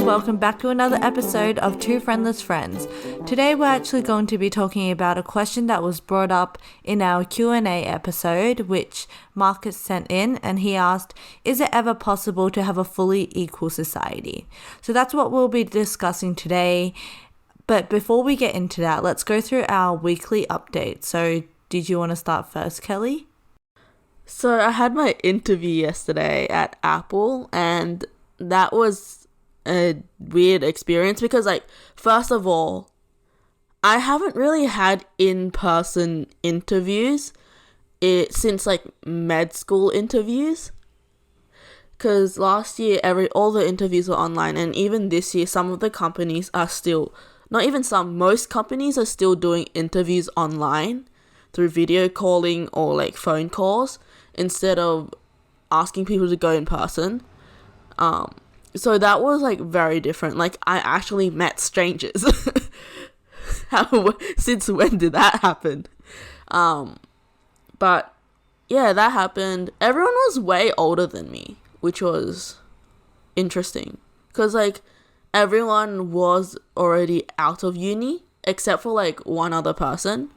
welcome back to another episode of Two Friendless Friends. Today we're actually going to be talking about a question that was brought up in our Q&A episode, which Marcus sent in, and he asked, is it ever possible to have a fully equal society? So that's what we'll be discussing today. But before we get into that, let's go through our weekly update. So did you want to start first, Kelly? So I had my interview yesterday at Apple, and that was a weird experience because, like, first of all, I haven't really had in-person interviews since, like, med school interviews. Because last year, all the interviews were online, and even this year, some of the companies are still, not even some, most companies are still doing interviews online through video calling or, like, phone calls instead of asking people to go in person. So that was, like, very different. Like, I actually met strangers. Since when did that happen? But, yeah, that happened. Everyone was way older than me, which was interesting. Because, like, everyone was already out of uni, except for, like, one other person.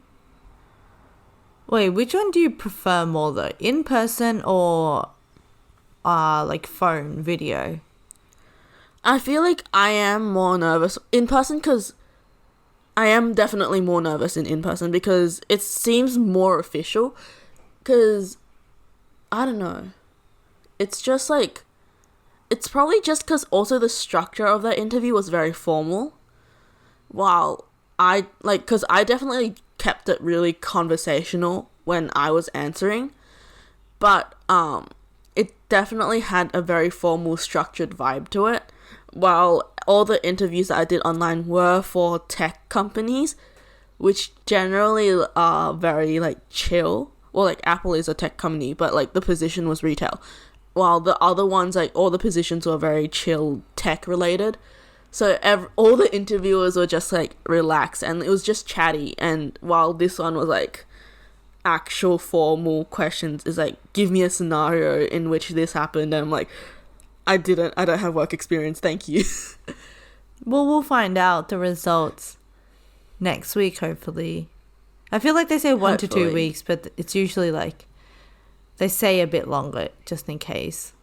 Wait, which one do you prefer more, though? In person or, like, phone, video? I feel like I am more nervous in person because I am definitely more nervous in person because it seems more official because, I don't know, it's just like, it's probably just because also the structure of that interview was very formal, while because I definitely kept it really conversational when I was answering, but it definitely had a very formal, structured vibe to it. While all the interviews that I did online were for tech companies, which generally are very, like, chill. Well, like, Apple is a tech company, but, like, the position was retail. While the other ones, like, all the positions were very chill, tech-related. So all the interviewers were just, like, relaxed, and it was just chatty. And while this one was, like, actual formal questions, is like, give me a scenario in which this happened, and I'm like, I don't have work experience, thank you. Well, we'll find out the results next week, hopefully. I feel like they say 1 to 2 weeks, but it's usually, like, they say a bit longer, just in case.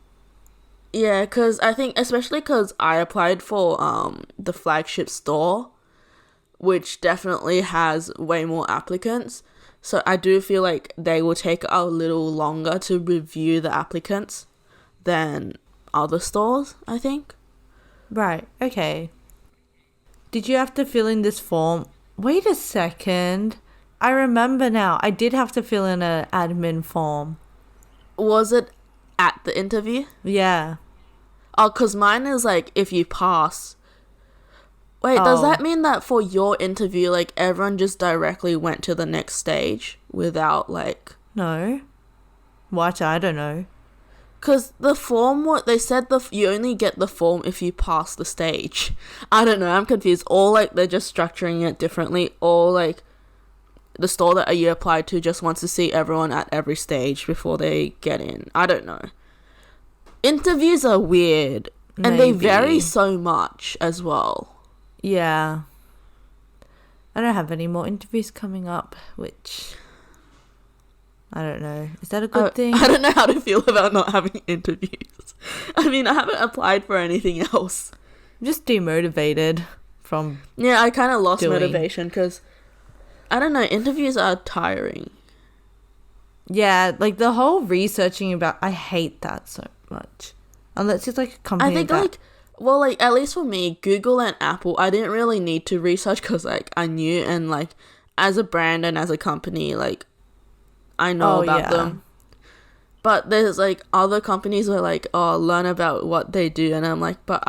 Yeah, because I think, especially because I applied for the flagship store, which definitely has way more applicants. So I do feel like they will take a little longer to review the applicants than other stores, I think. Right, okay. Did you have to fill in this form? Wait a second. I remember now. I did have to fill in an admin form. Was it at the interview? Yeah. Oh, because mine is, like, if you pass. Wait, does that mean that for your interview, like, everyone just directly went to the next stage without, like... No. What? I don't know. Because the form, they said you only get the form if you pass the stage. I don't know, I'm confused. Or, like, they're just structuring it differently. Or, like, the store that you applied to just wants to see everyone at every stage before they get in. I don't know. Interviews are weird. And they vary so much as well. Yeah. I don't have any more interviews coming up, which... I don't know. Is that a good thing? I don't know how to feel about not having interviews. I mean, I haven't applied for anything else. I'm just demotivated from... Yeah, I kind of lost motivation because, I don't know, interviews are tiring. Yeah, like the whole researching about... I hate that so much. Unless it's like a company I think, like... Well, like, at least for me, Google and Apple, I didn't really need to research because, like, I knew, and, like, as a brand and as a company, like, I know about them. But there's, like, other companies where, like, learn about what they do, and I'm like, but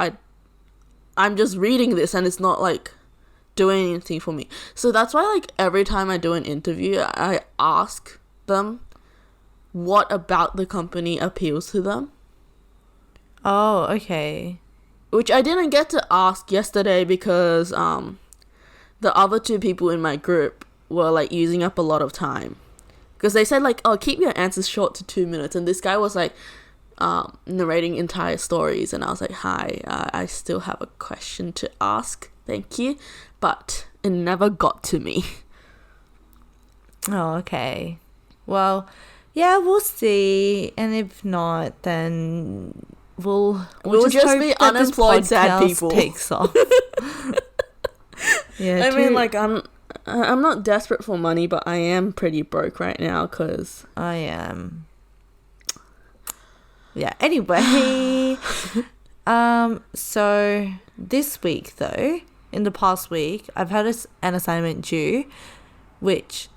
I'm just reading this, and it's not, like, doing anything for me. So that's why, like, every time I do an interview, I ask them what about the company appeals to them. Oh, okay. Which I didn't get to ask yesterday because the other two people in my group were, like, using up a lot of time. Because they said, like, oh, keep your answers short to 2 minutes. And this guy was like, narrating entire stories, and I was like, hi, I still have a question to ask, thank you, but it never got to me. Oh, okay. Well, yeah, we'll see. And if not, then we'll just hope be that unemployed this sad podcast people. takes off. Yeah, I mean, like, I'm not desperate for money, but I am pretty broke right now because I am. Yeah. Anyway, so this week though, in the past week, I've had an assignment due, which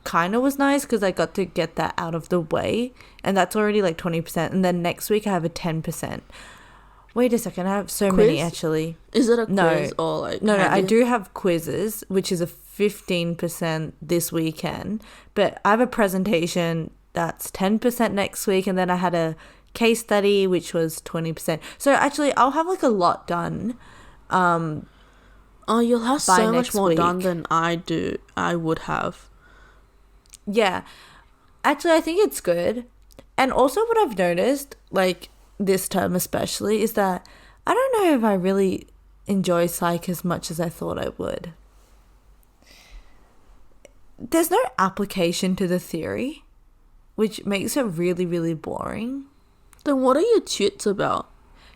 kind of was nice because I got to get that out of the way, and that's already like 20%. And then next week I have a 10%. Wait a second, I have so quiz? many actually. Is it a quiz or like? No, I do have quizzes, which is a 15% this weekend, but I have a presentation that's 10% next week, and then I had a case study which was 20%. So actually I'll have like a lot done. Oh, you'll have by so next much more week. done than I would have. Yeah. Actually, I think it's good. And also what I've noticed, like this term especially, is that I don't know if I really enjoy psych as much as I thought I would. There's no application to the theory, which makes it really, really boring. Then what are your tutes about?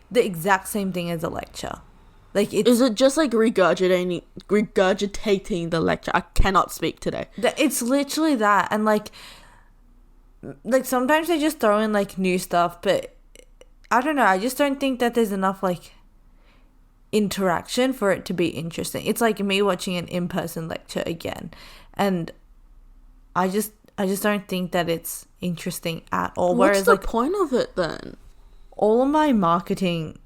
The exact same thing as a lecture. Like, it's, Is it just like regurgitating the lecture? I cannot speak today. it's literally that. And like sometimes they just throw in like new stuff, but I don't know, I just don't think that there's enough like interaction for it to be interesting. It's like me watching an in-person lecture again, and I just don't think that it's interesting at all. What's Whereas the like point of it then? all of my marketing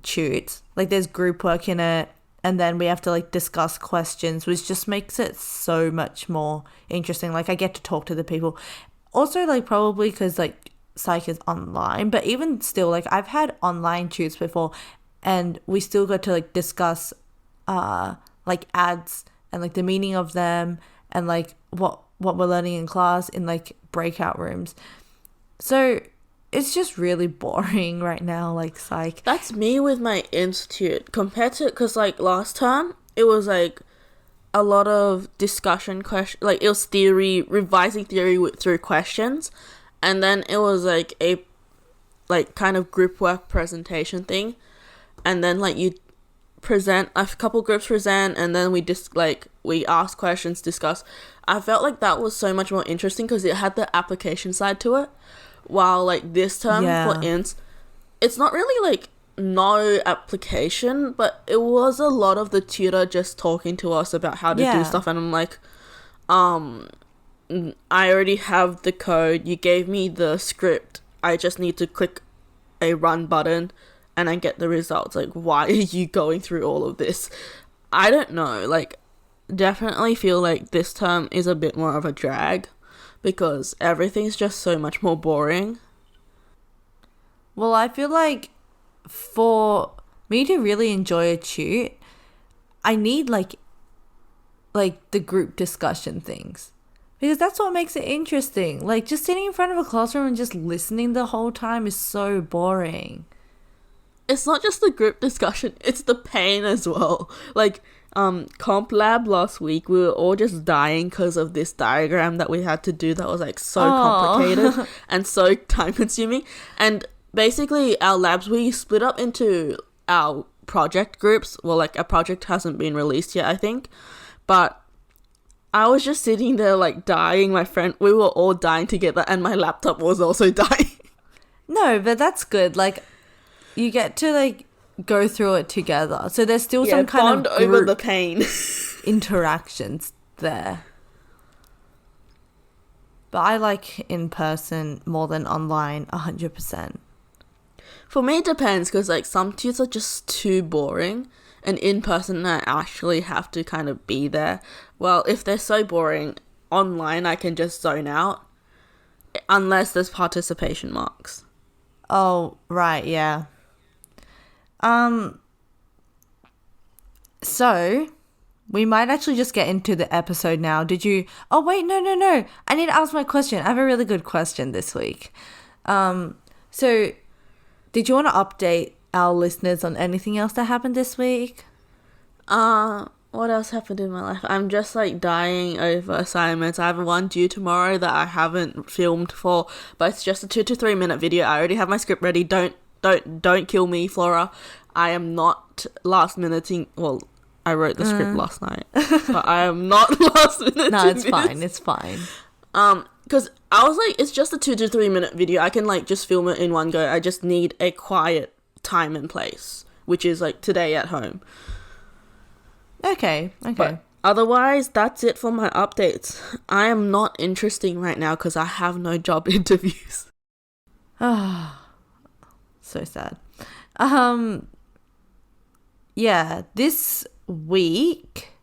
tutes, like there's group work in it, and then we have to like discuss questions, which just makes it so much more interesting. Like I get to talk to the people. Also, like probably because like psych is online, but even still, like I've had online tutes before, and we still got to like discuss like ads and like the meaning of them, and like what we're learning in class in like breakout rooms. So it's just really boring right now, like psych. That's me with my institute compared to, because like last time it was like a lot of discussion question, like it was theory, revising theory through questions, and then it was like a like kind of group work presentation thing, and then like you present, a couple groups present, and then we ask questions, discuss. I felt like that was so much more interesting because it had the application side to it, while like this term for ins, it's not really like no application, but it was a lot of the tutor just talking to us about how to do stuff, and I'm like, I already have the code, you gave me the script, I just need to click a run button and I get the results. Like, why are you going through all of this? I don't know, like definitely feel like this term is a bit more of a drag because everything's just so much more boring. Well, I feel like for me to really enjoy a tute, I need like the group discussion things, because that's what makes it interesting. Like just sitting in front of a classroom and just listening the whole time is so boring. It's not just the group discussion, it's the pain as well. Like comp lab last week, we were all just dying because of this diagram that we had to do that was like so complicated and so time consuming. And basically our labs, we split up into our project groups. Well, like a project hasn't been released yet, I think, but I was just sitting there like dying. My friend, we were all dying together, and my laptop was also dying. No, but that's good. Like you get to like go through it together, so there's still some kind bond of over the pain. interactions there. But I like in person more than online 100%. For me it depends, because like some tutors are just too boring, and in person I actually have to kind of be there. Well, if they're so boring, online I can just zone out unless there's participation marks. Oh, right, yeah. So we might actually just get into the episode now. Did you... Oh, wait, no. I need to ask my question. I have a really good question this week. So Did you want to update our listeners on anything else that happened this week? What else happened in my life? I'm just like dying over assignments. I have one due tomorrow that I haven't filmed for, but it's just a 2 to 3 minute video. I already have my script ready. Don't kill me, Flora. I am not last minuting. Well, I wrote the script last night, but I am not last minuting. No, it's fine. It's fine. Because I was like, it's just a 2 to 3 minute video. I can like just film it in one go. I just need a quiet time and place, which is like today at home. Okay. But otherwise, that's it for my updates. I am not interesting right now because I have no job interviews. Ah, so sad. Yeah, this week,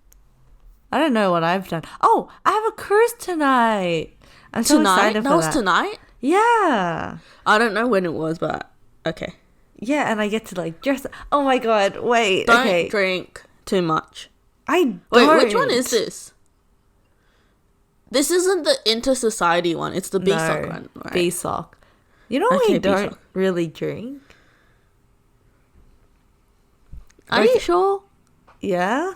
I don't know what I've done. Oh, I have a cruise tonight. I'm so excited for that. That was tonight? Yeah. I don't know when it was, but okay. Yeah, and I get to like dress. Oh my god! Wait. Don't drink too much. I don't. Wait, which one is this? This isn't the Inter-Society one. It's the BSOC one, right? BSOC. You know we don't really drink. Are you sure? Yeah.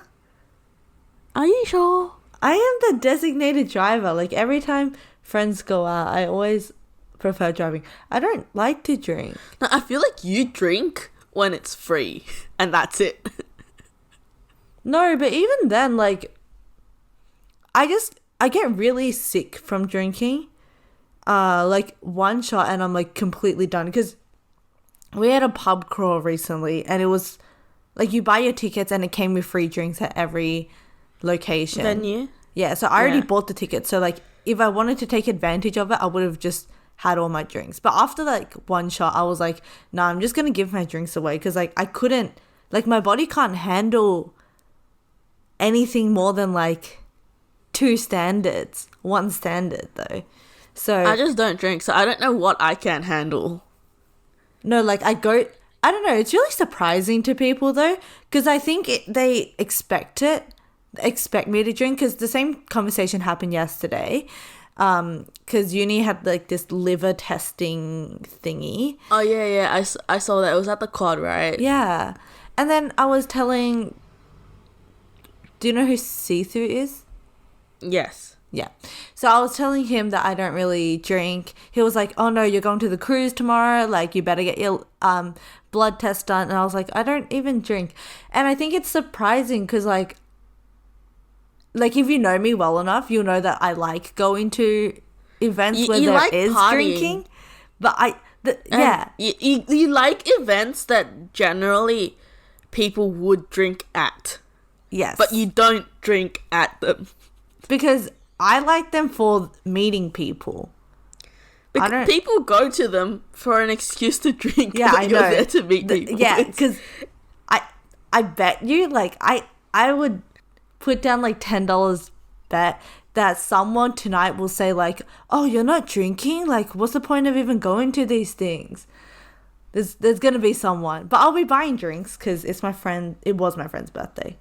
Are you sure? I am the designated driver. Like every time friends go out, I always prefer driving. I don't like to drink. No, I feel like you drink when it's free, and that's it. No, but even then, like, I get really sick from drinking. Like one shot and I'm like completely done. Because we had a pub crawl recently and it was like you buy your tickets and it came with free drinks at every location. Venue? Yeah, so I already bought the ticket. So like if I wanted to take advantage of it, I would have just had all my drinks. But after like one shot, I was like, no, I'm just going to give my drinks away. Because like I couldn't, like my body can't handle anything more than like 2 standards. 1 standard though. So I just don't drink, so I don't know what I can handle. No, like I don't know, it's really surprising to people though, because I think they expect me to drink, because the same conversation happened yesterday, because uni had like this liver testing thingy. Oh yeah, I saw that. It was at the quad, right? Yeah. And then I was telling, do you know who See-Through is? Yes. Yeah. So I was telling him that I don't really drink. He was like, oh no, you're going to the cruise tomorrow. Like you better get your blood test done. And I was like, I don't even drink. And I think it's surprising because like if you know me well enough, you'll know that I like going to events where there like is partying. Drinking. But yeah. You like events that generally people would drink at. Yes. But you don't drink at them. Because I like them for meeting people. Because people go to them for an excuse to drink. Yeah, I know. You're there to meet people. Yeah, because I bet you, like, I would put down like $10 bet that someone tonight will say like, oh, you're not drinking? Like, what's the point of even going to these things? There's going to be someone. But I'll be buying drinks because it was my friend's birthday.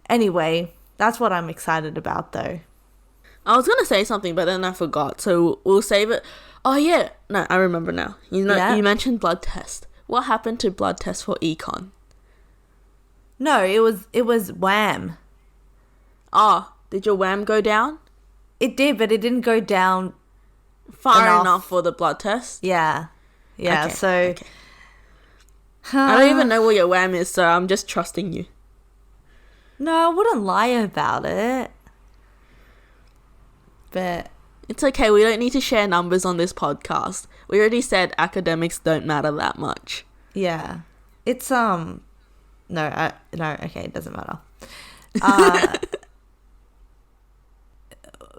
Anyway, that's what I'm excited about though. I was going to say something, but then I forgot. So we'll save it. Oh, yeah. No, I remember now. You know, You mentioned blood test. What happened to blood test for econ? No, it was wham. Oh, did your wham go down? It did, but it didn't go down far enough for the blood test? Yeah. Yeah, okay, so... Okay. I don't even know what your wham is, so I'm just trusting you. No, I wouldn't lie about it. But it's okay, we don't need to share numbers on this podcast. We already said academics don't matter that much. Yeah. It's no, okay, it doesn't matter.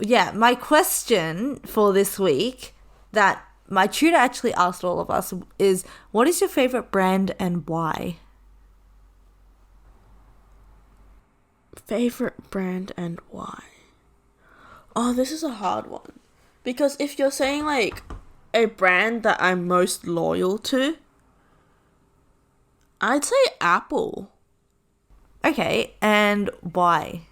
Yeah, my question for this week that my tutor actually asked all of us is, what is your favorite brand and why? Favorite brand and why? Oh, this is a hard one. Because if you're saying, like, a brand that I'm most loyal to, I'd say Apple. Okay, and why?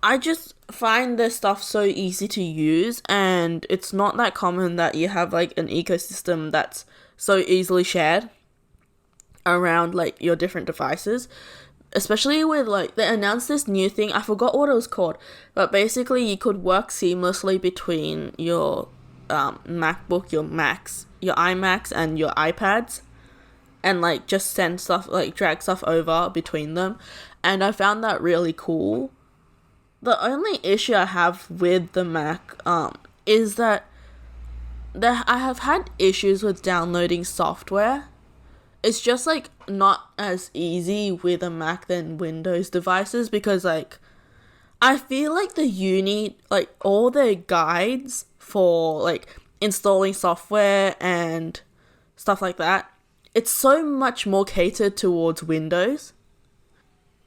I just find their stuff so easy to use, and it's not that common that you have, like, an ecosystem that's so easily shared around like your different devices, especially with like they announced this new thing. I forgot what it was called, but basically you could work seamlessly between your MacBook, your Macs, your iMacs, and your iPads, and like just send stuff, like drag stuff over between them. And I found that really cool. The only issue I have with the Mac is that I have had issues with downloading software. It's just like not as easy with a Mac than Windows devices, because like I feel like the uni, like all their guides for like installing software and stuff like that, it's so much more catered towards Windows.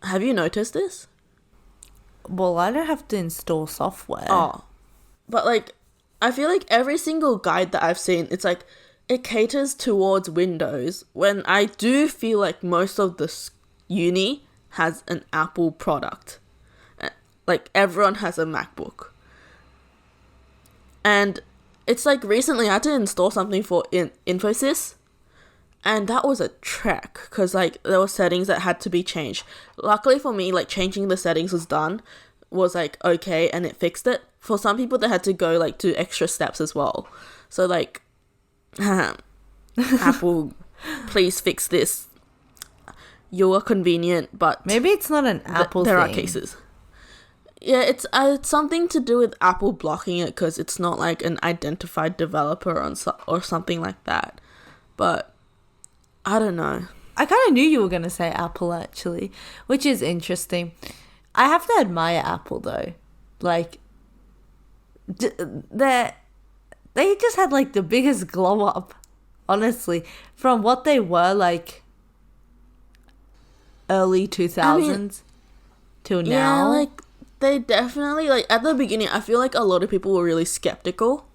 Have you noticed this? Well, I don't have to install software. Oh, but like I feel like every single guide that I've seen, it's like it caters towards Windows, when I do feel like most of the uni has an Apple product. Like everyone has a MacBook. And it's like recently I had to install something for Infosys, and that was a trek because like there were settings that had to be changed. Luckily for me, like changing the settings was like okay, and it fixed it. For some people, they had to go like do extra steps as well. So like, Apple, please fix this. You're convenient, but maybe it's not an Apple there thing. are cases. Yeah, it's something to do with Apple blocking it because it's not like an identified developer or something like that. But I don't know. I kind of knew you were going to say Apple, actually, which is interesting. I have to admire Apple, though. Like, they just had, like, the biggest glow up, honestly, from what they were, like, early 2000s till now. Yeah, like, they definitely, like, at the beginning, I feel like a lot of people were really skeptical.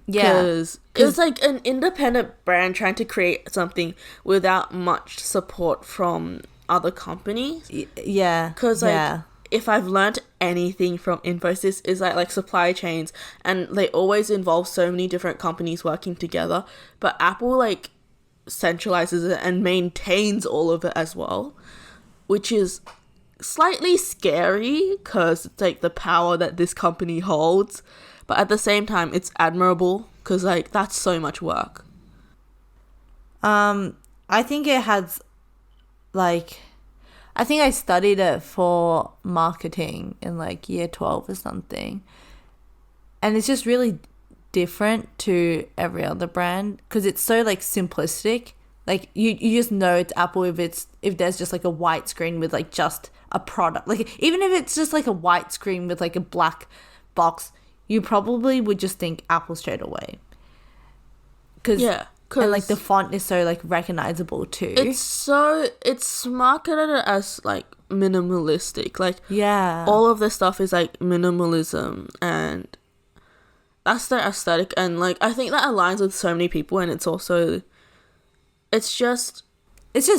Yeah. Because it's like an independent brand trying to create something without much support from other companies. Yeah. Because, like, if I've learned anything from Infosys is like supply chains, and they always involve so many different companies working together. But Apple, like, centralizes it and maintains all of it as well, which is slightly scary because it's like the power that this company holds. But at the same time, it's admirable because, like, that's so much work. I think it has, like, I think I studied it for marketing in, like, year 12 or something. And it's just really different to every other brand because it's so, like, simplistic. Like, you just know it's Apple if there's just, like, a white screen with, like, just a product. Like, even if it's just, like, a white screen with, like, a black box, you probably would just think Apple straight away. And like the font is so like recognizable too. It's marketed as like minimalistic. Like, yeah, all of this stuff is like minimalism, and that's their aesthetic. And like I think that aligns with so many people, and it's just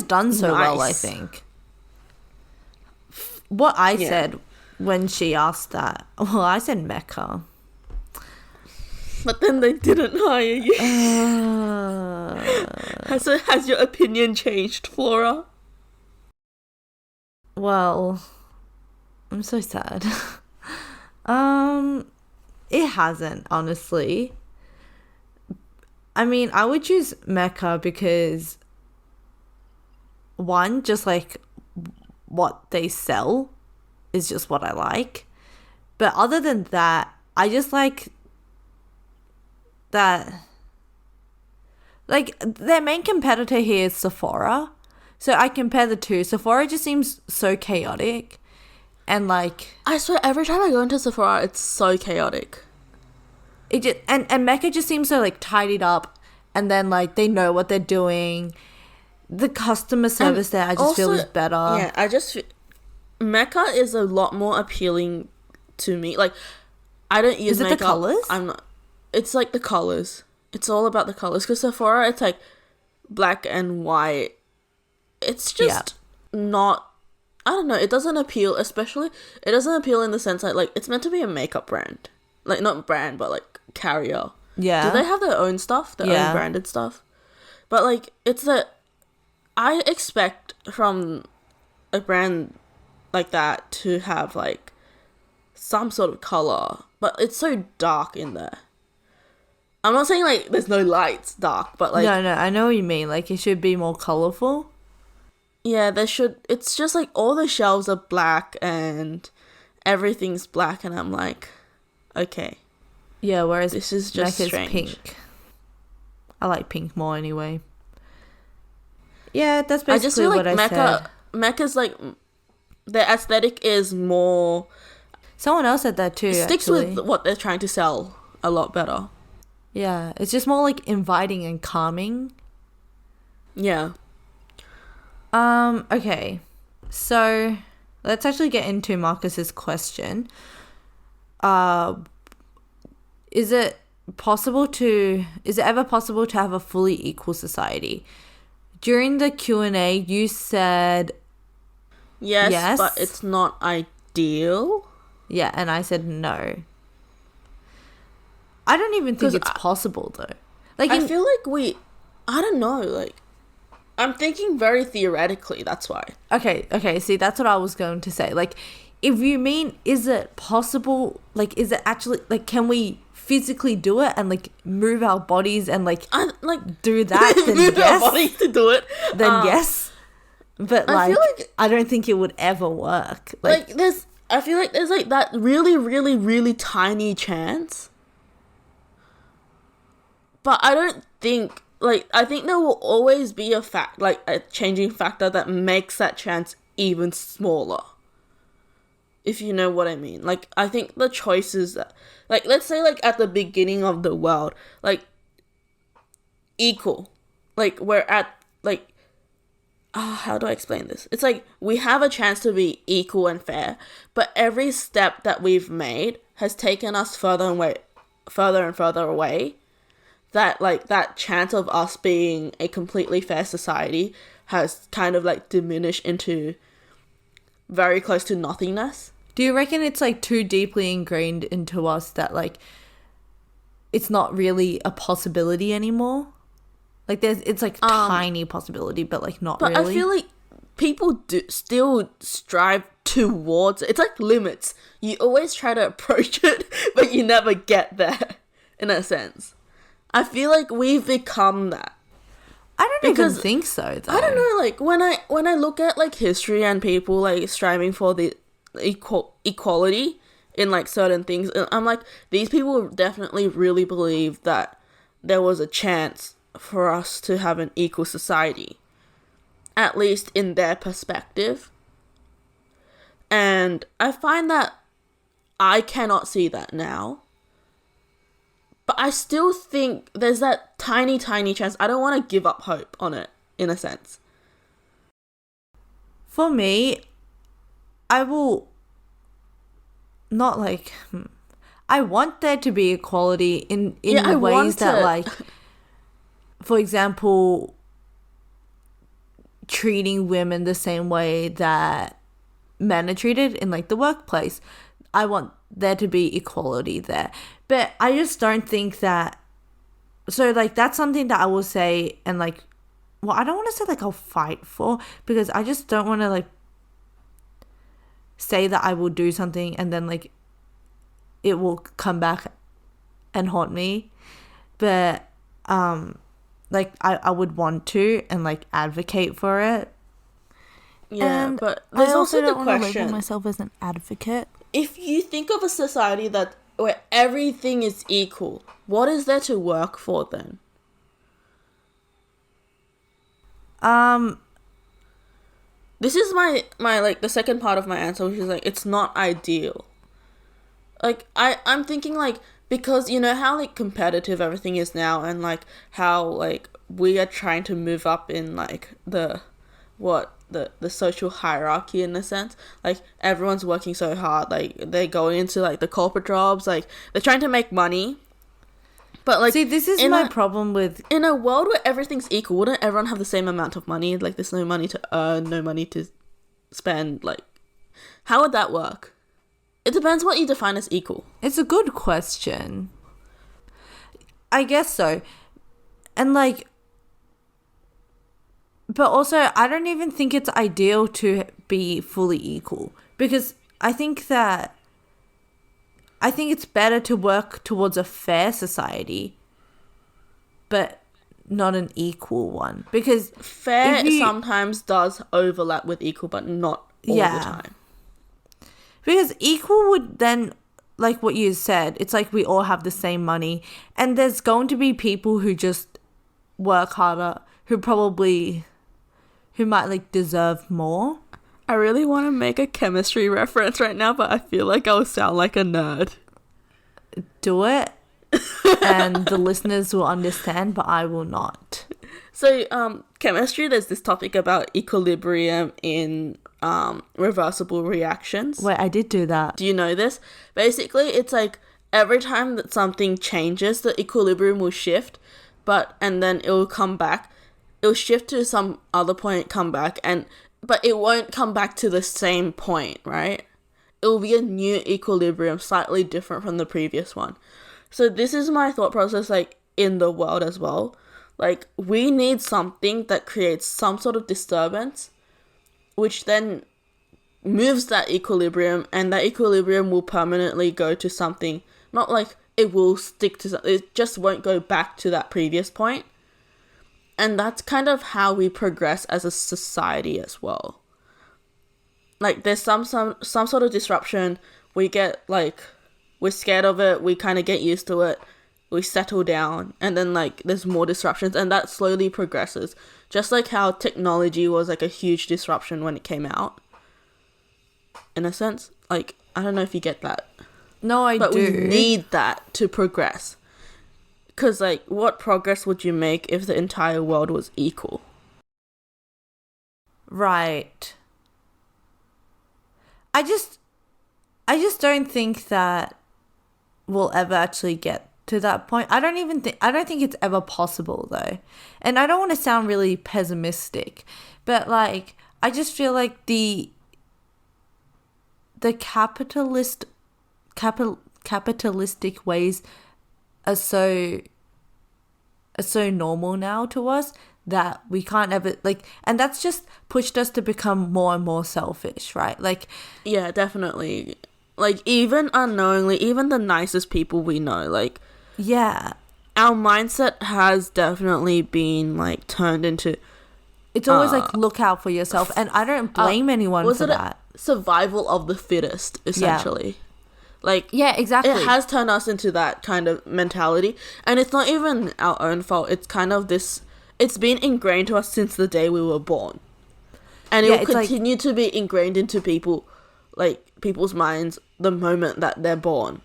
done so nice. well, I think. What I said when she asked that, well, I said Mecca. But then they didn't hire you. Has your opinion changed, Flora? Well, I'm so sad. It hasn't, honestly. I mean, I would choose Mecca because, one, just like what they sell is just what I like. But other than that, I just like that, like, their main competitor here is Sephora. So I compare the two. Sephora just seems so chaotic. And like, I swear every time I go into Sephora, it's so chaotic. It just, and Mecca just seems so like tidied up, and then like they know what they're doing. The customer service there, I just feel is better. Yeah, Mecca is a lot more appealing to me. Like, I don't use makeup. Is it the colors? It's like the colors. It's all about the colors. Because Sephora, it's like black and white. It's just not, I don't know, it doesn't appeal, it doesn't appeal in the sense that, like, it's meant to be a makeup brand. Like, not brand, but, like, carrier. Yeah. Do they have their own stuff? Their own branded stuff? But, like, it's that, I expect from a brand like that to have like some sort of color, but it's so dark in there. I'm not saying like there's no lights dark, but like No, I know what you mean. Like, it should be more colorful. yeah, there should. It's just like all the shelves are black and everything's black, and I'm like, okay, Yeah, whereas this is just Mecca's strange. pink. I like pink more anyway. Yeah, that's I just basically feel what like I said. Mecca's like the aesthetic is more Someone else said that too, sticks actually. with what they're trying to sell a lot better. Yeah, it's just more like inviting and calming. Yeah. Okay. So, let's actually get into Marcus's question. Is it ever possible to have a fully equal society? During the Q&A, you said Yes, but it's not ideal. yeah, and I said no. I don't even think it's possible though. Like, I feel like I don't know, like I'm thinking very theoretically, that's why. Okay, see, that's what I was going to say. Like, if you mean, is it possible, like, is it actually, like, can we physically do it and, like, move our bodies and, like do that, then move yes. our bodies to do it. Then yes. But, I like, feel like I don't think it would ever work. I feel like there's, like, that really, really, really tiny chance. But I don't think, like, I think there will always be a changing factor that makes that chance even smaller. If you know what I mean. Like, I think the choices that, like, let's say, like, at the beginning of the world, like, equal. Like, we're at, like, how do I explain this? It's like, we have a chance to be equal and fair, but every step that we've made has taken us further and further away. That, like, that chance of us being a completely fair society has kind of, like, diminished into very close to nothingness. Do you reckon it's, like, too deeply ingrained into us that, like, it's not really a possibility anymore? Like, it's, like, tiny possibility, but, like, not but really. But I feel like people do still strive towards it. It's like limits. You always try to approach it, but you never get there, in a sense. I feel like we've become that. I don't even think so, though. I don't know, like, when I look at, like, history and people, like, striving for the equality in, like, certain things, I'm like, these people definitely really believe that there was a chance for us to have an equal society, at least in their perspective. And I find that I cannot see that now. But I still think there's that tiny, tiny chance. I don't want to give up hope on it, in a sense. For me, I will not, like, I want there to be equality in the ways that, like, for example, treating women the same way that men are treated in, like, the workplace. I want there to be equality there. But I just don't think that... So, like, that's something that I will say and, like... Well, I don't want to say, like, I'll fight for, because I just don't want to, like, say that I will do something and then, like, it will come back and haunt me. But, like, I would want to and, like, advocate for it. Yeah, and but there's I also the don't want to question. label myself as an advocate. If you think of a society where everything is equal, what is there to work for then? This is my like, the second part of my answer, which is, like, it's not ideal. Like, I'm thinking, like, because you know how, like, competitive everything is now, and, like, how, like, we are trying to move up in, like, the social hierarchy, in a sense. Like, everyone's working so hard, like, they're going into, like, the corporate jobs, like, they're trying to make money. But, like, see, this is my problem with... In a world where everything's equal, wouldn't everyone have the same amount of money? Like, there's no money to earn, no money to spend. Like, how would that work? It depends what you define as equal. It's a good question. I guess so. And, like, But also, I don't even think it's ideal to be fully equal, because I think it's better to work towards a fair society, but not an equal one. Because Fair sometimes does overlap with equal, but not all the time. Because equal would then, like what you said, it's like we all have the same money, and there's going to be people who just work harder, who might like deserve more. I really want to make a chemistry reference right now, but I feel like I'll sound like a nerd. Do it, and the listeners will understand, but I will not. So, chemistry, there's this topic about equilibrium in reversible reactions. Wait, I did do that. Do you know this? Basically, it's like every time that something changes, the equilibrium will shift, and then it will come back. It'll shift to some other point, come back, but it won't come back to the same point, right? It will be a new equilibrium, slightly different from the previous one. So this is my thought process, like, in the world as well. Like, we need something that creates some sort of disturbance, which then moves that equilibrium, and that equilibrium will permanently go to something, not like it will stick to something, it just won't go back to that previous point. And that's kind of how we progress as a society as well. Like, there's some sort of disruption, we get, like, we're scared of it, we kind of get used to it, we settle down, and then, like, there's more disruptions, and that slowly progresses. Just like how technology was, like, a huge disruption when it came out. In a sense. Like, I don't know if you get that. No, I do. But we need that to progress. Because, like, what progress would you make if the entire world was equal? Right. I just don't think that we'll ever actually get to that point. I don't think it's ever possible, though. And I don't want to sound really pessimistic, but, like, I just feel like the capitalistic ways are so normal now to us that we can't ever, like, and that's just pushed us to become more and more selfish, right? Like, yeah, definitely. Like, even unknowingly, even the nicest people we know, like, yeah, our mindset has definitely been, like, turned into, it's always like, look out for yourself, and I don't blame anyone for that. Survival of the fittest, essentially. Yeah. Like, yeah, exactly. It has turned us into that kind of mentality, and it's not even our own fault. It's kind of this, it's been ingrained to us since the day we were born, and it will continue to be ingrained into people's minds the moment that they're born.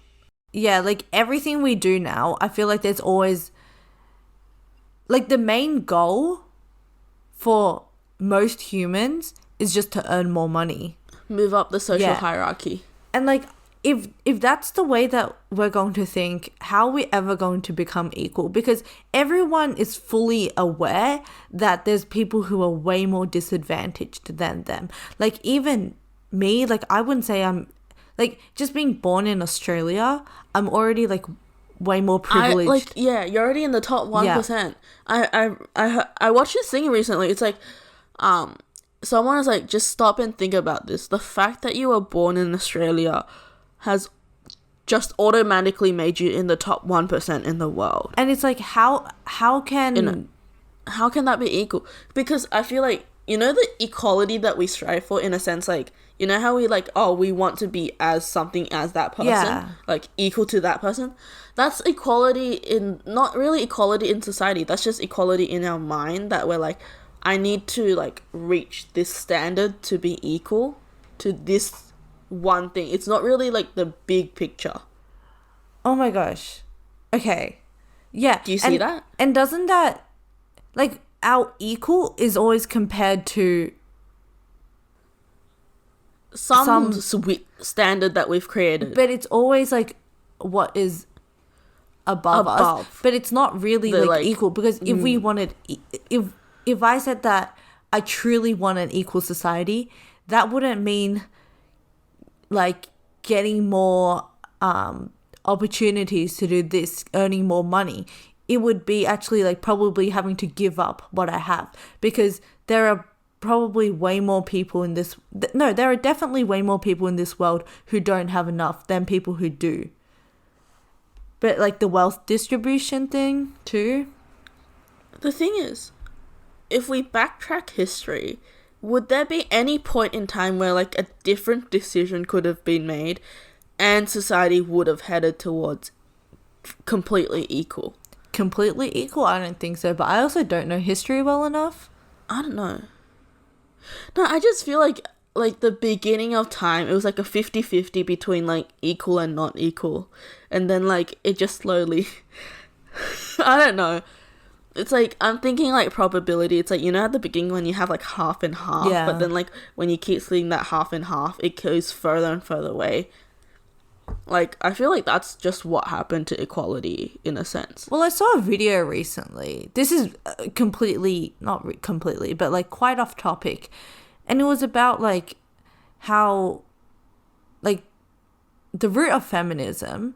Yeah, like, everything we do now, I feel like there's always, like, the main goal for most humans is just to earn more money, move up the social hierarchy, and, like, if that's the way that we're going to think, how are we ever going to become equal? Because everyone is fully aware that there's people who are way more disadvantaged than them. Like, even me, like, I wouldn't say I'm, like, just being born in Australia, I'm already, like, way more privileged. You're already in the top 1%. Yeah. I watched this thing recently. It's like, someone was like, just stop and think about this. The fact that you were born in Australia has just automatically made you in the top 1% in the world. And it's like, how can that be equal? Because I feel like, you know, the equality that we strive for, in a sense, like, you know how we, like, oh, we want to be as something as that person, like, equal to that person. That's equality in, not really equality in society, that's just equality in our mind, that we're like, I need to, like, reach this standard to be equal to this one thing. It's not really, like, the big picture. Oh my gosh. Okay. Yeah. Do you see that? And doesn't that, like, our equal is always compared to some sweet standard that we've created. But it's always, like, what is above us. But it's not really, like, equal. Because if we wanted, if I said that I truly want an equal society, that wouldn't mean, like, getting more opportunities to do this, earning more money. it would be actually like probably having to give up what I have, because there are probably way more people in this no there are definitely way more people in this world who don't have enough than people who do. But like the wealth distribution thing too. The thing is, if we backtrack history, would there be any point in time where like a different decision could have been made and society would have headed towards completely equal? Completely equal? I don't think so, but I also don't know history well enough. I don't know. No, I just feel like the beginning of time, it was like a 50-50 between like equal and not equal. And then like it just slowly I don't know. It's like I'm thinking like probability. It's like, you know, at the beginning when you have like half and half, Yeah. but then like when you keep seeing that half and half, it goes further and further away. Like I feel like that's just what happened to equality in a sense. Well, I saw a video recently. This is completely, completely, but like quite off topic. And it was about like how, like, the root of feminism,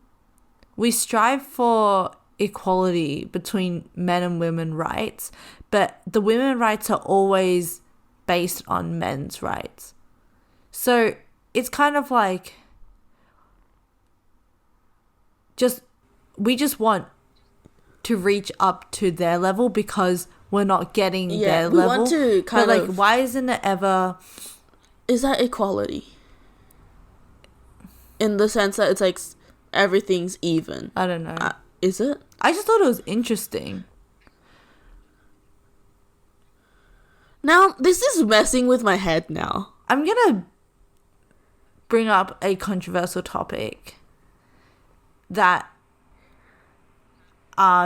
we strive for equality between men and women rights, but the women rights are always based on men's rights. So it's kind of like, we just want to reach up to their level because we're not getting their we level. Want to kind but like, of, why isn't it ever? Is that equality? In the sense that it's like everything's even. I don't know. Is it? I just thought it was interesting. Now this is messing with my head now. I'm gonna bring up a controversial topic that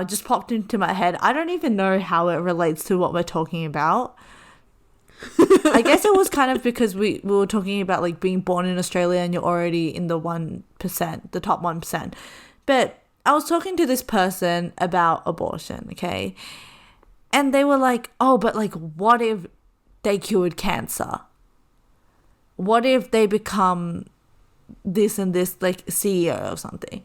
just popped into my head. I don't even know how it relates to what we're talking about. I guess it was kind of because we were talking about like being born in Australia and you're already in the 1%, the top 1%. But I was talking to this person about abortion, okay? And they were like, oh, but like, what if they cured cancer? What if they become this and this, like, CEO or something?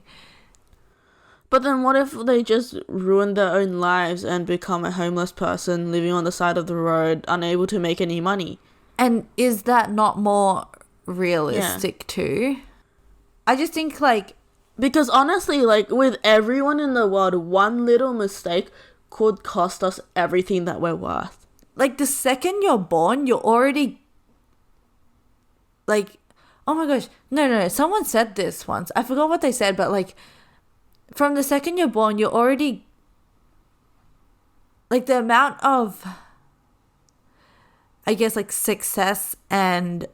But then what if they just ruin their own lives and become a homeless person living on the side of the road, unable to make any money? And is that not more realistic too? I just think like... Because honestly, like with everyone in the world, one little mistake could cost us everything that we're worth. Like the second you're born, you're already... Like, oh my gosh. No. Someone said this once. I forgot what they said, but like... From the second you're born, you're already... Like, the amount of... I guess, like, success and...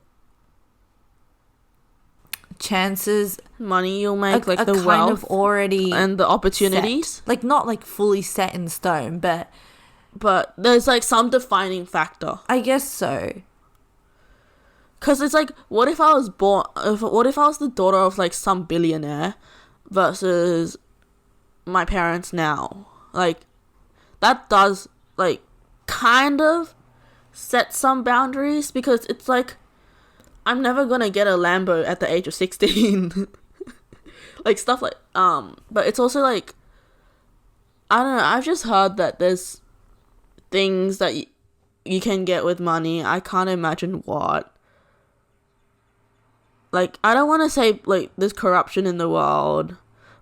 chances... Money you'll make, like, the kind wealth... of already... And the opportunities. Set. Like, not, like, fully set in stone, but... But there's, like, some defining factor. I guess so. Because it's like, what if I was born... What if I was the daughter of, like, some billionaire versus... my parents now? Like, that does like kind of set some boundaries, because it's like I'm never gonna get a Lambo at the age of 16. Like stuff like but it's also like, I don't know, I've just heard that there's things that you can get with money. I can't imagine what. Like, I don't want to say like there's corruption in the world,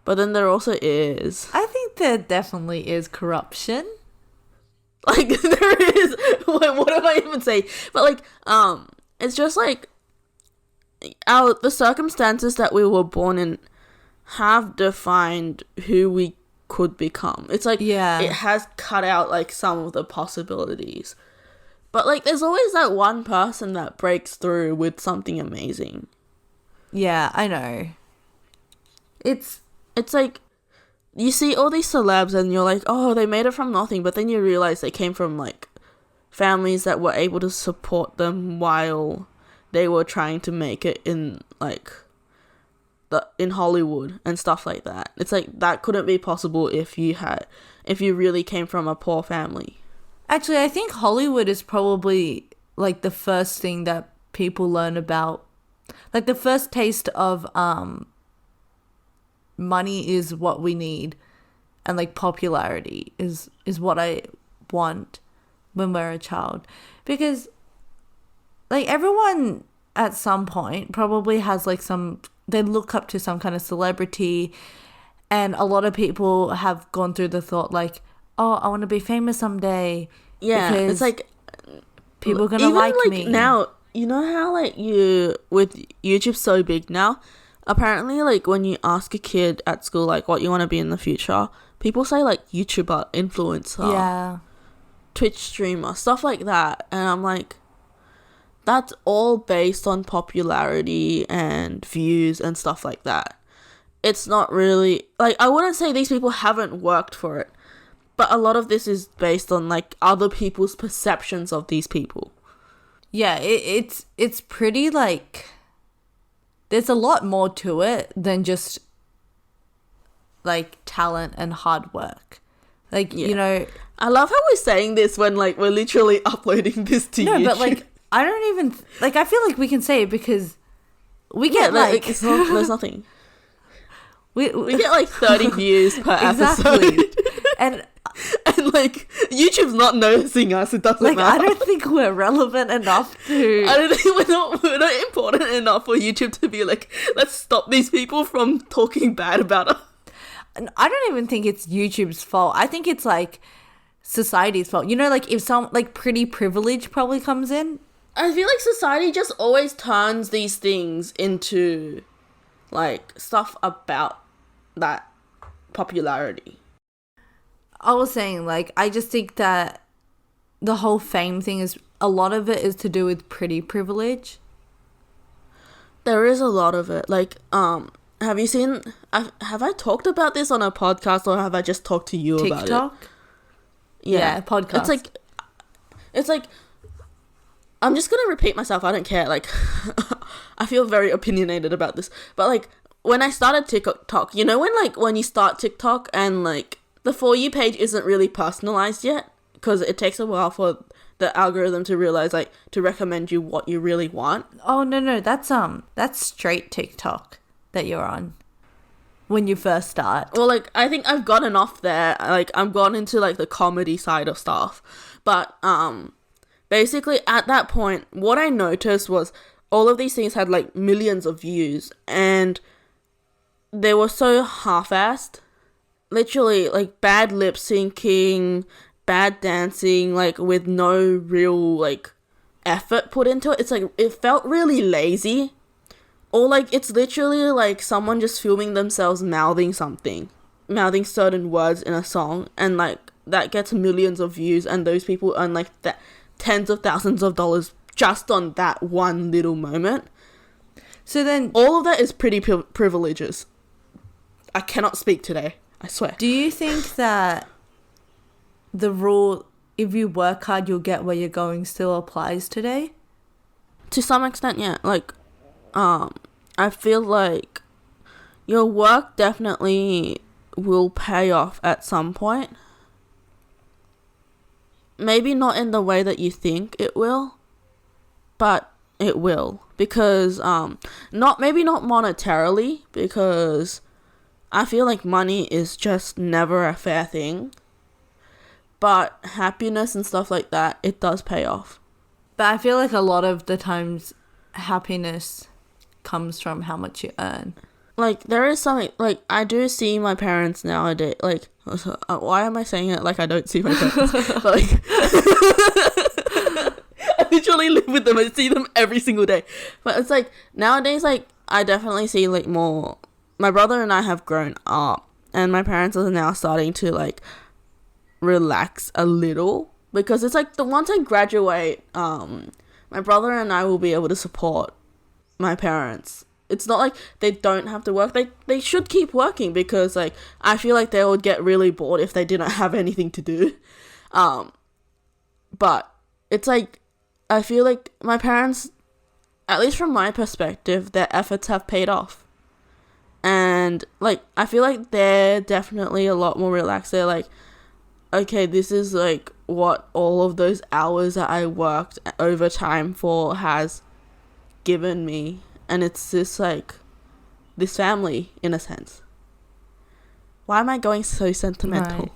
but then there also is. I think there definitely is corruption. Like, there is. What am I even saying? But, like, it's just, like, the circumstances that we were born in have defined who we could become. It's like, yeah, it has cut out, like, some of the possibilities. But, like, there's always that one person that breaks through with something amazing. Yeah, I know. It's like, you see all these celebs and you're like, oh, they made it from nothing. But then you realize they came from, like, families that were able to support them while they were trying to make it in, like, in Hollywood and stuff like that. It's like, that couldn't be possible if you really came from a poor family. Actually, I think Hollywood is probably, like, the first thing that people learn about. Like, the first taste of, money is what we need and like popularity is what I want when we're a child, because like everyone at some point probably has like they look up to some kind of celebrity, and a lot of people have gone through the thought like, oh, I want to be famous someday. Yeah, because it's like people are gonna even like like me now. You know how like with YouTube so big now, apparently like when you ask a kid at school like what you want to be in the future, people say like YouTuber, influencer, Yeah. Twitch streamer, stuff like that. And I'm like, that's all based on popularity and views and stuff like that. It's not really like, I wouldn't say these people haven't worked for it, but a lot of this is based on like other people's perceptions of these people. Yeah, it's pretty like, there's a lot more to it than just like talent and hard work. Like, Yeah. you know, I love how we're saying this when like we're literally uploading this to no, YouTube. but like I don't even like, I feel like we can say it because we get like it's not, there's nothing. we We get like 30 views per exactly. episode. And like YouTube's not noticing us. It doesn't like matter. I don't think we're relevant enough to. I don't think we're not important enough for YouTube to be like, let's stop these people from talking bad about us. I don't even think it's YouTube's fault. I think it's like society's fault. You know, like if some like pretty privilege probably comes in. I feel like society just always turns these things into like stuff about that popularity. I was saying, like, I just think that the whole fame thing is, a lot of it is to do with pretty privilege. There is a lot of it. Like, have you seen, have I talked about this on a podcast, or have I just talked to you about it? TikTok? Yeah, podcast. It's like, I'm just gonna repeat myself, I don't care, like, I feel very opinionated about this, but like, when I started TikTok, you know when you start TikTok and like, the For You page isn't really personalized yet, because it takes a while for the algorithm to realize, like, to recommend you what you really want. Oh, no, that's straight TikTok that you're on when you first start. Well, like, I think I've gotten off there, like, I've gone into, like, the comedy side of stuff, but, basically, at that point, what I noticed was all of these things had, like, millions of views, and they were so half-assed. Literally, like, bad lip syncing, bad dancing, like, with no real, like, effort put into it. It's like, it felt really lazy. Or, like, it's literally, like, someone just filming themselves mouthing certain words in a song, and, like, that gets millions of views, and those people earn, like, tens of thousands of dollars just on that one little moment. So then, all of that is pretty privileges. I cannot speak today. I swear. do you think that the rule, if you work hard, you'll get where you're going, still applies today? To some extent, yeah. Like, I feel like your work definitely will pay off at some point. Maybe not in the way that you think it will, but it will. Because, maybe not monetarily, because I feel like money is just never a fair thing. But happiness and stuff like that, it does pay off. But I feel like a lot of the times happiness comes from how much you earn. Like, there is something, like, I do see my parents nowadays, like, why am I saying it like I don't see my parents? But, like, I literally live with them, I see them every single day. But it's like, nowadays, like, I definitely see, like, more. My brother and I have grown up, and my parents are now starting to, like, relax a little, because it's like, once I graduate, my brother and I will be able to support my parents. It's not like they don't have to work. They should keep working, because, like, I feel like they would get really bored if they didn't have anything to do. But it's like, I feel like my parents, at least from my perspective, their efforts have paid off. And, like, I feel like they're definitely a lot more relaxed. They're like, okay, this is, like, what all of those hours that I worked overtime for has given me. And it's just, like, this family, in a sense. Why am I going so sentimental? Right.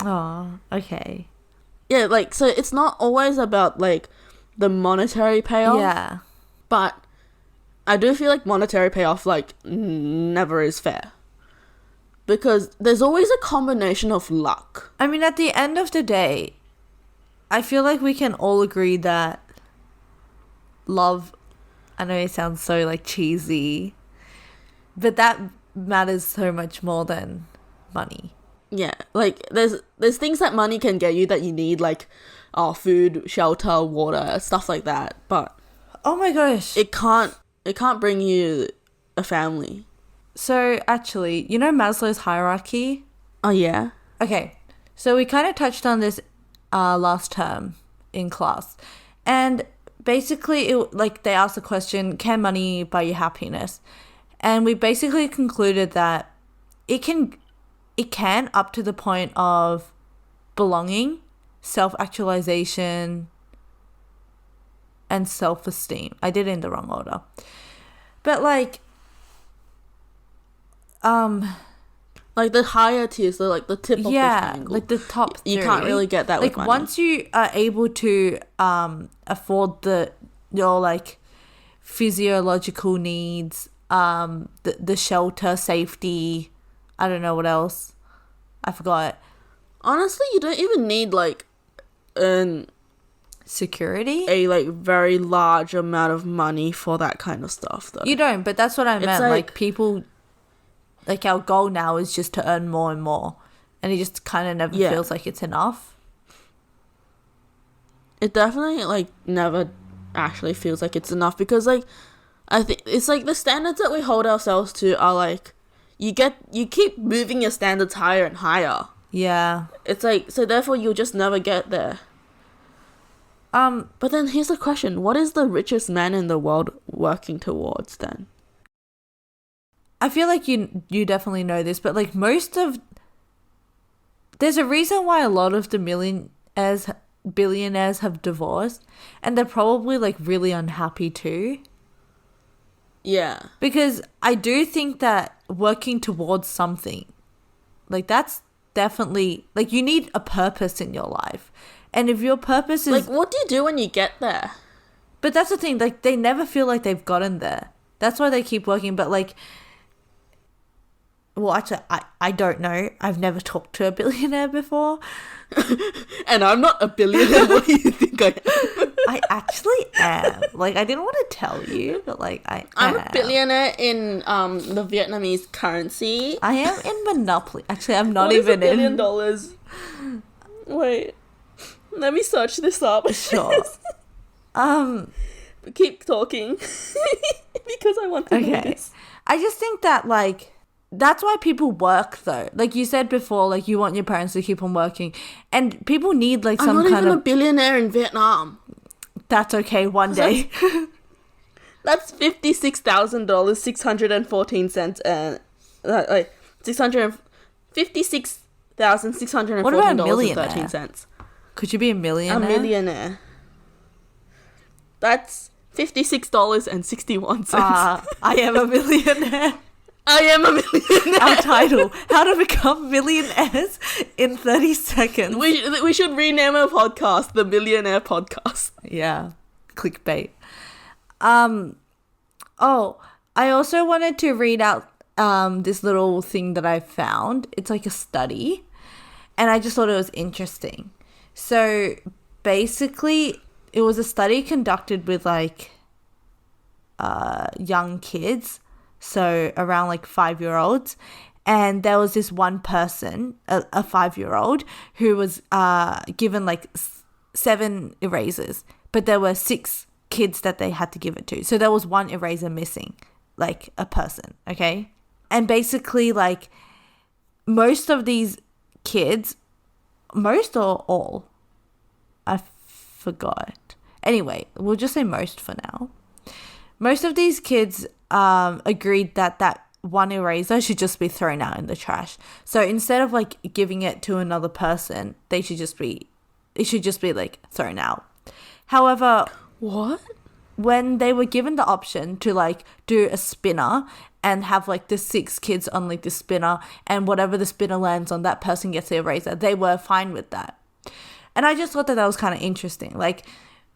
Oh, okay. Yeah, like, so it's not always about, like, the monetary payoff. Yeah. But I do feel like monetary payoff, like, never is fair. Because there's always a combination of luck. I mean, at the end of the day, I feel like we can all agree that love, I know it sounds so, like, cheesy, but that matters so much more than money. Yeah, like, there's things that money can get you that you need, like, food, shelter, water, stuff like that. But oh my gosh, it can't bring you a family. so actually, you know Maslow's hierarchy? Oh, yeah? Okay, so we kind of touched on this last term in class, and basically they asked the question, can money buy you happiness? And we basically concluded that it can up to the point of belonging, self-actualization, and self-esteem. I did it in the wrong order. But like the higher tiers, so like the tip of the triangle. like the top three. You can't really get that with money. Once you are able to afford your like physiological needs, the shelter, safety, I don't know what else. I forgot. Honestly, you don't even need like security, a like very large amount of money for that kind of stuff, though. You don't, but that's what I meant. Like people, like our goal now is just to earn more and more, and it just kind of never feels like it's enough. It definitely like never actually feels like it's enough, because like I think it's like the standards that we hold ourselves to are like you keep moving your standards higher and higher. Yeah. It's like, so therefore you'll just never get there. But then here's the question. What is the richest man in the world working towards then? I feel like you definitely know this, but like there's a reason why a lot of the billionaires have divorced, and they're probably like really unhappy too. Yeah. Because I do think that working towards something, like that's definitely, like you need a purpose in your life. And if your purpose is... like, what do you do when you get there? But that's the thing, like they never feel like they've gotten there. That's why they keep working. But like... well, actually, I don't know. I've never talked to a billionaire before. And I'm not a billionaire. What do you think I am? I actually am. Like, I didn't want to tell you, but like, I'm a billionaire in the Vietnamese currency. I am in Monopoly. Actually, I'm not what even is $1 billion? Wait. Let me search this up. Sure. Keep talking. Because I want to know this. I just think that, like, that's why people work, though. Like you said before, like, you want your parents to keep on working. And people need, like, some kind of... I'm not even a billionaire in Vietnam. That's okay, one day. That's $56,000, 614 cents, and... like, $656,614 what about a millionaire? 13 cents. Could you be a millionaire? A millionaire. That's $56.61. I am a millionaire. I am a millionaire. Our title: How to Become Millionaires in 30 Seconds. We should rename our podcast the Millionaire Podcast. Yeah, clickbait. Oh, I also wanted to read out this little thing that I found. It's like a study, and I just thought it was interesting. So basically, it was a study conducted with like young kids, so around like 5-year-olds, and there was this one person, a 5-year-old, who was given like 7 erasers, but there were 6 kids that they had to give it to, so there was 1 eraser missing, like a person, okay? And basically, like, most of these kids, most or all, I forgot. Anyway, we'll just say most for now. Most of these kids agreed that 1 eraser should just be thrown out in the trash. So instead of like giving it to another person, it should just be like thrown out. However, what? When they were given the option to like do a spinner and have like the 6 kids on like the spinner, and whatever the spinner lands on, that person gets the eraser. They were fine with that. And I just thought that was kind of interesting. Like,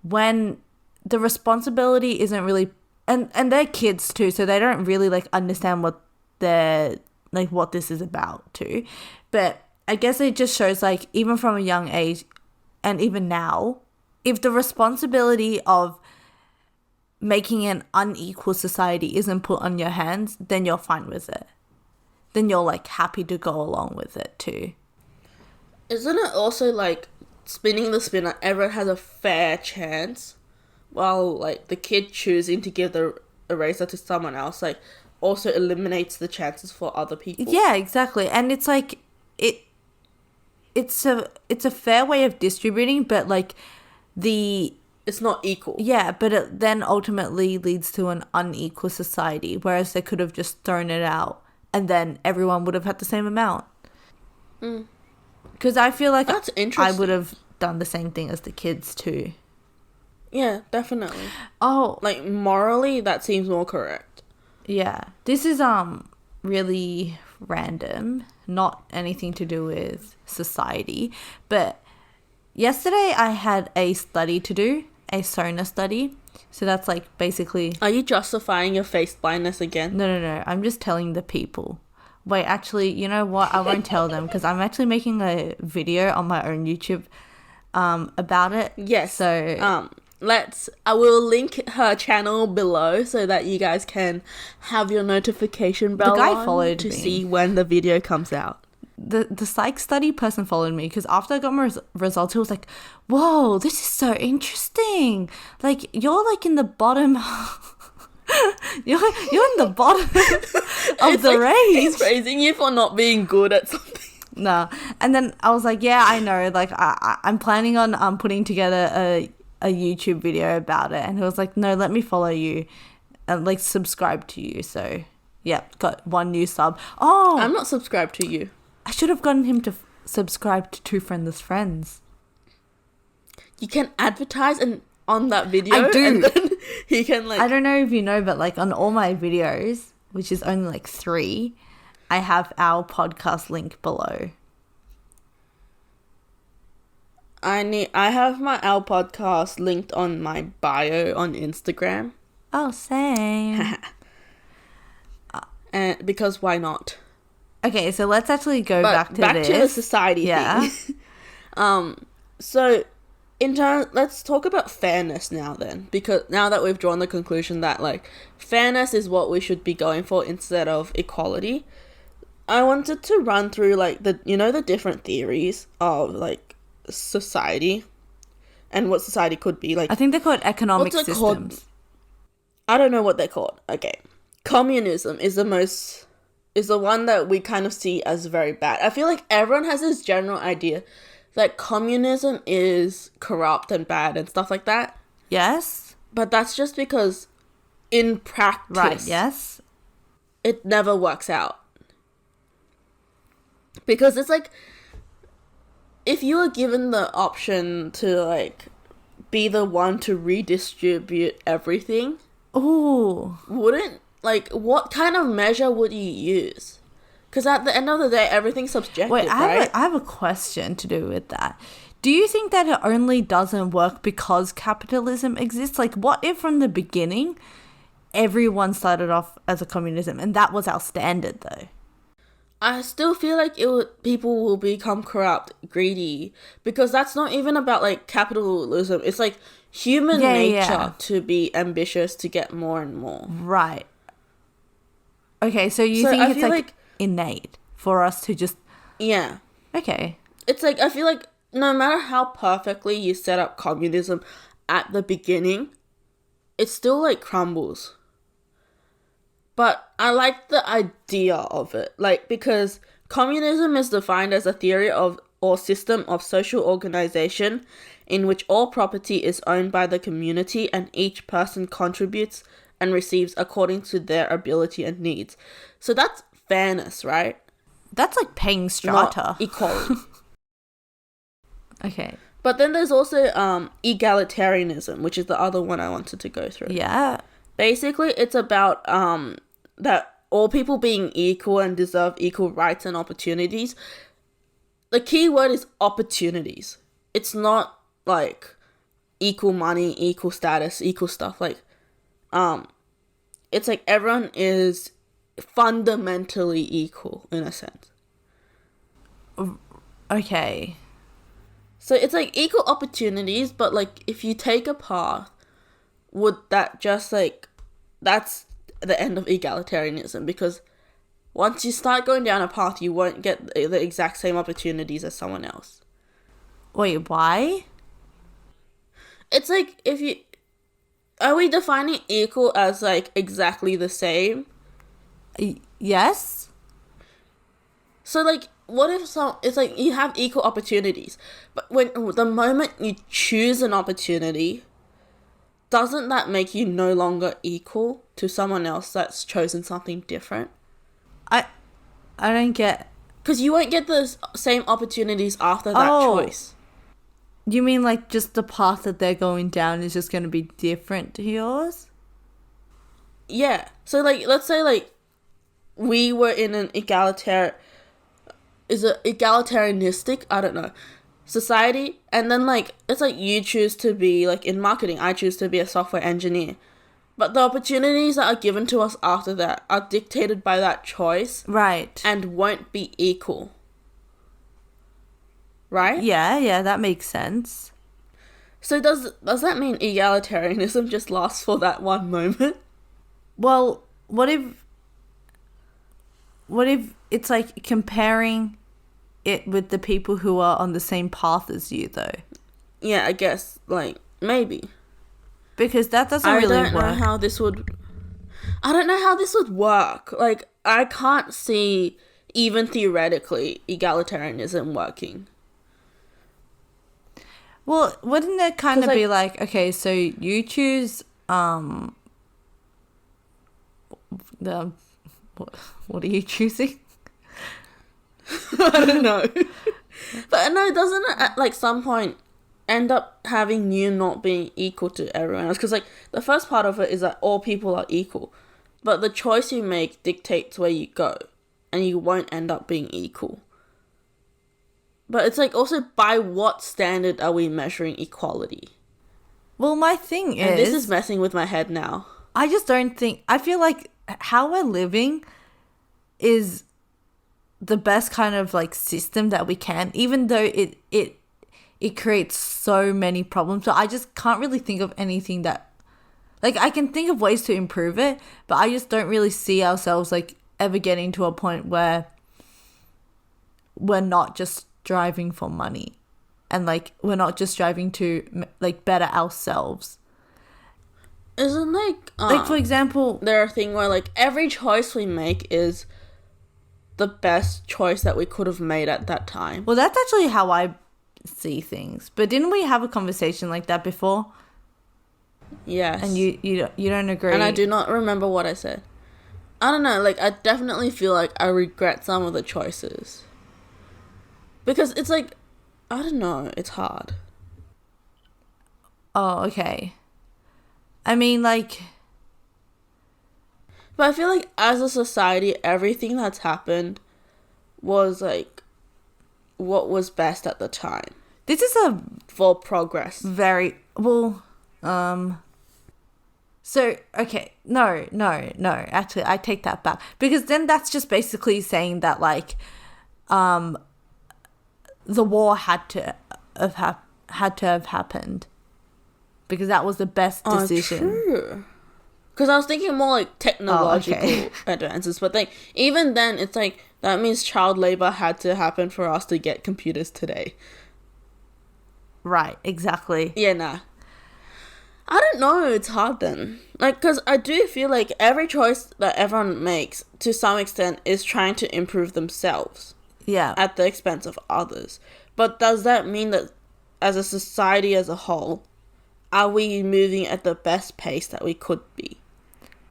when the responsibility isn't really, and they're kids too, so they don't really like understand what what this is about too. But I guess it just shows, like, even from a young age and even now, if the responsibility of making an unequal society isn't put on your hands, then you're fine with it. Then you're like happy to go along with it too. Isn't it also like spinning the spinner, everyone has a fair chance, while like the kid choosing to give the eraser to someone else like also eliminates the chances for other people? Yeah, exactly. And it's like it's a fair way of distributing, but like it's not equal. Yeah, but it then ultimately leads to an unequal society, whereas they could have just thrown it out and then everyone would have had the same amount. Because I feel like That's I interesting. would have done the same thing as the kids too. Yeah, definitely. Oh, Like, morally, that seems more correct. yeah. This is really random, not anything to do with society, but yesterday I had a study to do, a SONA study. So that's like basically... Are you justifying your face blindness again? No. I'm just telling the people. Wait, actually, you know what? I won't tell them because I'm actually making a video on my own YouTube about it. Yes. So I will link her channel below so that you guys can have your notification bell guy on followed to me. see when the video comes out. the psych study person followed me because after I got my results, he was like, "Whoa, this is so interesting! Like, you're like in the bottom." you're in the bottom of the range. He's praising you for not being good at something. No. And then I was like, yeah, I know. Like, I'm planning on putting together a YouTube video about it. And he was like, no, let me follow you and like subscribe to you. So, yeah, got 1 new sub. Oh, I'm not subscribed to you. I should have gotten him to subscribe to Two Friendless Friends. You can advertise on that video. I do. And then he can like... I don't know if you know, but like on all my videos, which is only like 3, I have our podcast link below. I have our podcast linked on my bio on Instagram. Oh, same. And because why not? Okay, so let's actually go But back to this. to the society thing. So let's talk about fairness now then, because now that we've drawn the conclusion that like fairness is what we should be going for instead of equality, I wanted to run through like the different theories of like society and what society could be like. I think they're called economic What's it systems. called? I don't know what they're called. Okay. Communism is the one that we kind of see as very bad. I feel like everyone has this general idea that communism is corrupt and bad and stuff like that. Yes. But that's just because in practice, Right, yes. it never works out. Because it's like, if you were given the option to like be the one to redistribute everything, Ooh. wouldn't, like, what kind of measure would you use? Because at the end of the day, everything's subjective, Wait, right? I have a question to do with that. Do you think that it only doesn't work because capitalism exists? Like, what if from the beginning, everyone started off as a communism and that was our standard, though? I still feel like people will become corrupt, greedy, because that's not even about like capitalism. It's like human nature to be ambitious to get more and more. Right. Okay, so you think it's like innate for us to just... Yeah. Okay. It's like, I feel like no matter how perfectly you set up communism at the beginning, it still like crumbles. But I like the idea of it, like, because communism is defined as a theory of or system of social organization in which all property is owned by the community and each person contributes and receives according to their ability and needs. So that's fairness, right? That's like paying strata. Not equality. Okay. But then there's also egalitarianism, which is the other one I wanted to go through. Yeah. Basically, it's about that all people being equal and deserve equal rights and opportunities, the key word is opportunities. It's not like equal money, equal status, equal stuff. Like, it's like everyone is fundamentally equal in a sense. Okay. So it's like equal opportunities, but like if you take a path, would that just like, that's the end of egalitarianism, because once you start going down a path, you won't get the exact same opportunities as someone else. Wait, why? It's like, are we defining equal as like exactly the same? Yes. So like, what if it's like you have equal opportunities, but when the moment you choose an opportunity, doesn't that make you no longer equal to someone else that's chosen something different? I don't get. Because you won't get the same opportunities after that choice. You mean like just the path that they're going down is just going to be different to yours? Yeah. So like, let's say like we were in an egalitarianistic, I don't know, society, and then like it's like you choose to be like in marketing, I choose to be a software engineer, but the opportunities that are given to us after that are dictated by that choice, right, and won't be equal, right? Yeah, that makes sense. So does that mean egalitarianism just lasts for that one moment? Well, what if it's like comparing it with the people who are on the same path as you, though? Yeah, I guess, like, maybe. Because that doesn't really work. I don't know how this would work. Like, I can't see, even theoretically, egalitarianism working. Well, wouldn't it kind of be like, okay, so you choose, what are you choosing? I don't know. But no, doesn't it at like some point end up having you not being equal to everyone else? Because like the first part of it is that all people are equal, but the choice you make dictates where you go, and you won't end up being equal. But it's like also, by what standard are we measuring equality? Well, my thing is... And this is messing with my head now. I just don't think... I feel like how we're living is the best kind of like system that we can, even though it creates so many problems. So I just can't really think of anything that... Like, I can think of ways to improve it, but I just don't really see ourselves like ever getting to a point where we're not just driving for money, and like we're not just driving to like better ourselves. Isn't like for example, there a thing where like every choice we make is the best choice that we could have made at that time? Well, that's actually how I see things. But didn't we have a conversation like that before? Yes. And you don't agree? And I do not remember what I said. I don't know, like I definitely feel like I regret some of the choices. Because it's like, I don't know, it's hard. Oh, okay. I mean, like... But I feel like as a society, everything that's happened was like what was best at the time. This is a... For progress. Very... Well, So, okay, no. Actually, I take that back. Because then that's just basically saying that, like, the war had to have happened, because that was the best decision. True. Because I was thinking more like technological advances, but like even then, it's like that means child labor had to happen for us to get computers today. Right. Exactly. Yeah. Nah. I don't know. It's hard then. Like, because I do feel like every choice that everyone makes, to some extent, is trying to improve themselves. Yeah. At the expense of others. But does that mean that as a society as a whole, are we moving at the best pace that we could be?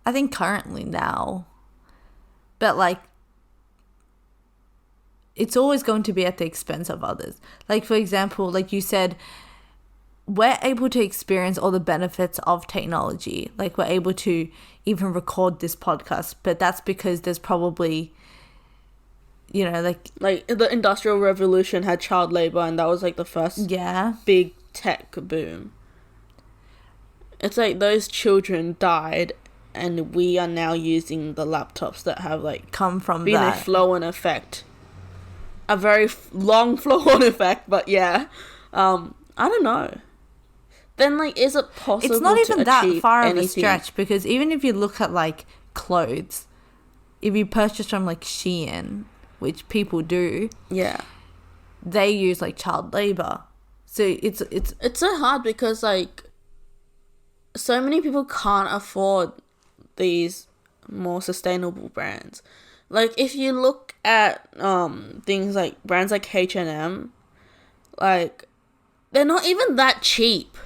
I think currently now. But like, it's always going to be at the expense of others. Like, for example, like you said, we're able to experience all the benefits of technology. Like, we're able to even record this podcast, but that's because there's probably, like the Industrial Revolution had child labor, and that was like the first big tech boom. It's like those children died, and we are now using the laptops that have like come from been that a flow-on effect, a very long flow-on effect. But yeah, I don't know. Then, like, is it possible? It's not even that far anything? of a stretch, because even if you look at like clothes, if you purchase from like Shein, which people do, they use like child labor. So it's so hard because like so many people can't afford these more sustainable brands. Like, if you look at things like brands like H&M, like, they're not even that cheap.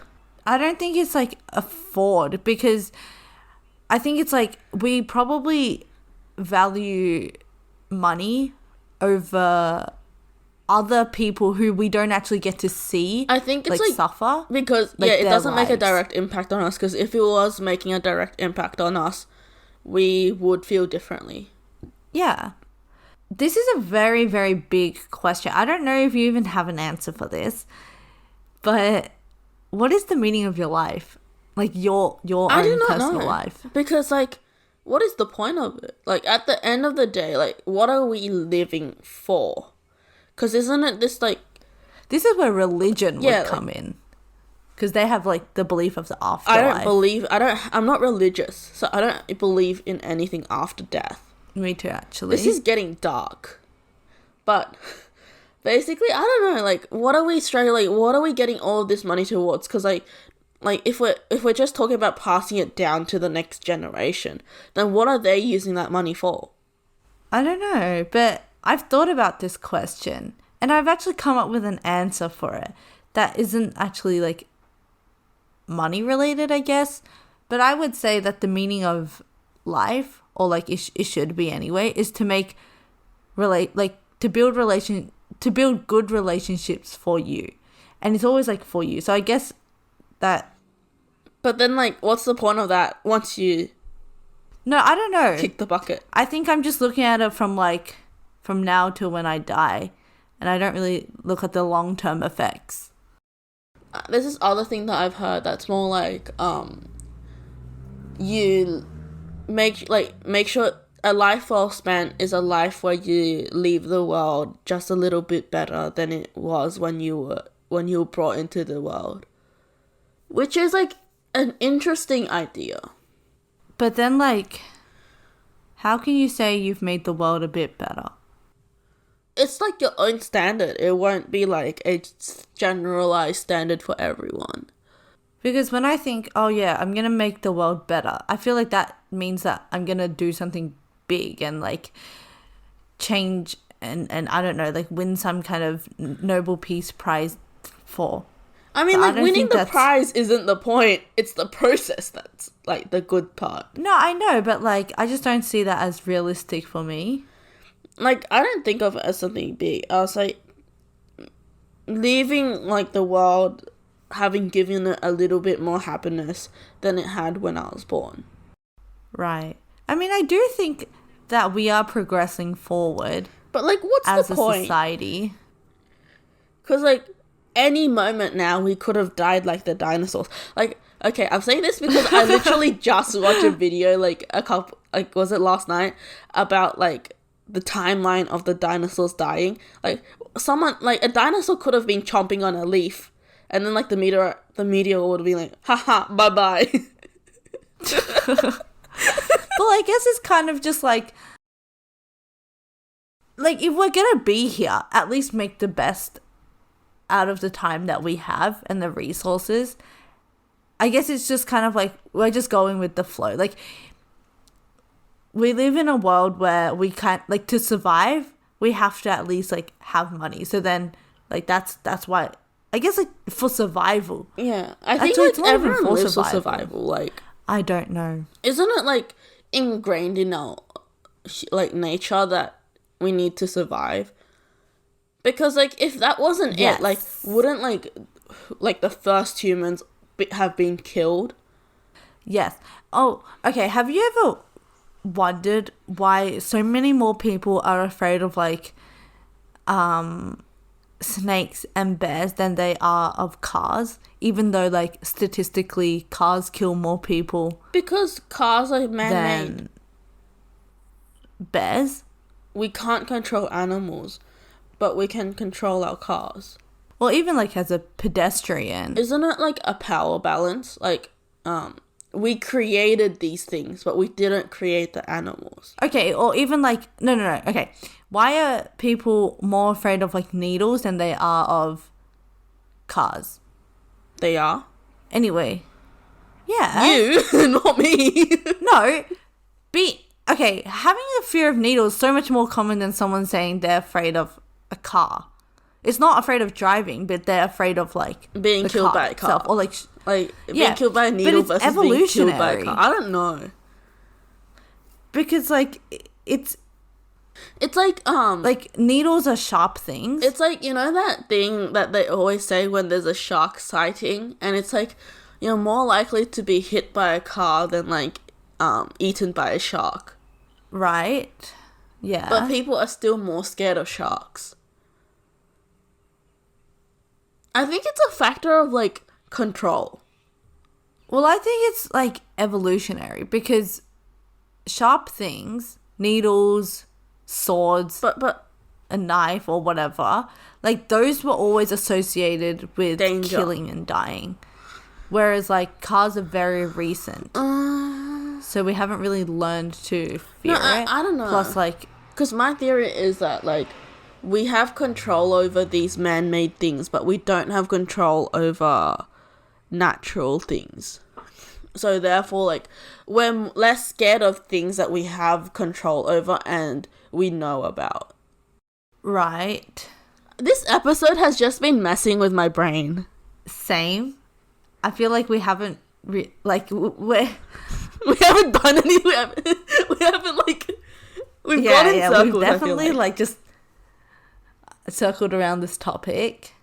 I don't think it's like afford, because I think it's like we probably value money over other people who we don't actually get to see. I think it's like suffer because like it doesn't lives. make a direct impact on us, because if it was making a direct impact on us, we would feel differently. Yeah. This is a very, very big question. I don't know if you even have an answer for this, but what is the meaning of your life? Like your own personal life? Because like, what is the point of it? Like, at the end of the day, like, what are we living for? Because isn't it this like... This is where religion would come in. Because they have like the belief of the afterlife. I'm not religious, so I don't believe in anything after death. Me too, actually. This is getting dark. But basically, I don't know, like, what are we struggling, what are we getting all of this money towards? Because like if we're just talking about passing it down to the next generation, then what are they using that money for? I don't know, but I've thought about this question, and I've actually come up with an answer for it that isn't actually like money related, I guess. But I would say that the meaning of life, or like it should be anyway, is to to build good relationships for you, and it's always like for you. So I guess that. But then, like, what's the point of that once you? No, I don't know. Kick the bucket. I think I'm just looking at it from now till when I die, and I don't really look at the long-term effects. There's this other thing that I've heard that's more like you make sure a life well spent is a life where you leave the world just a little bit better than it was when you were brought into the world, which is like an interesting idea. But then, like, how can you say you've made the world a bit better? It's like your own standard. It won't be like a generalized standard for everyone. Because when I think, oh yeah, I'm going to make the world better, I feel like that means that I'm going to do something big and like change and I don't know, like win some kind of Nobel Peace Prize for. I mean, like, winning the prize isn't the point. It's the process that's like the good part. No, I know, but like I just don't see that as realistic for me. Like, I don't think of it as something big. I was like, leaving like the world having given it a little bit more happiness than it had when I was born. Right. I mean, I do think that we are progressing forward. But like, what's the point? As a society. Because like, any moment now we could have died like the dinosaurs. Like, okay, I'm saying this because I literally just watched a video was it last night, about like the timeline of the dinosaurs dying. Like, a dinosaur could have been chomping on a leaf, and then like the meteor would be like, haha, bye bye. Well, I guess it's kind of just like if we're gonna be here, at least make the best out of the time that we have and the resources. I guess it's just kind of like we're just going with the flow. Like, we live in a world where we can't, like, to survive, we have to at least like have money. So then, like, that's why, I guess, like, for survival. Yeah, I think like everyone lives for survival. Like, I don't know. Isn't it like ingrained in our like nature that we need to survive? Because like, if that wasn't it, like, wouldn't like like the first humans have been killed. Yes. Oh, okay. Have you ever wondered why so many more people are afraid of like snakes and bears than they are of cars, even though like statistically cars kill more people Because cars are man-made. than bears? We can't control animals, but we can control our cars. Well, even like as a pedestrian. Isn't it like a power balance? Like, we created these things, but we didn't create the animals. Okay, or even like no. Okay, why are people more afraid of like needles than they are of cars? They are. Anyway, yeah. You, not me. No, okay. Having a fear of needles is so much more common than someone saying they're afraid of a car. It's not afraid of driving, but they're afraid of like Being the killed by a car. itself, or like being killed by a needle but it's versus being killed by a evolutionary. car. I don't know. Because like it's like needles are sharp things. it's like, you know that thing that they always say when there's a shark sighting, and it's like you're more likely to be hit by a car than like eaten by a shark. Right. Yeah. But people are still more scared of sharks. I think it's a factor of like control. Well, I think it's like evolutionary because sharp things, needles, swords, But a knife or whatever, like those were always associated with Danger. killing and dying. Whereas like cars are very recent. So we haven't really learned to fear it. I don't know. Plus like, because my theory is that like we have control over these man-made things, but we don't have control over natural things. So therefore, like, we're less scared of things that we have control over and we know about. right. This episode has just been messing with my brain. Same. I feel like we haven't we're We haven't done any. We haven't like. We've gone in circles. we've I feel definitely like just circled around this topic.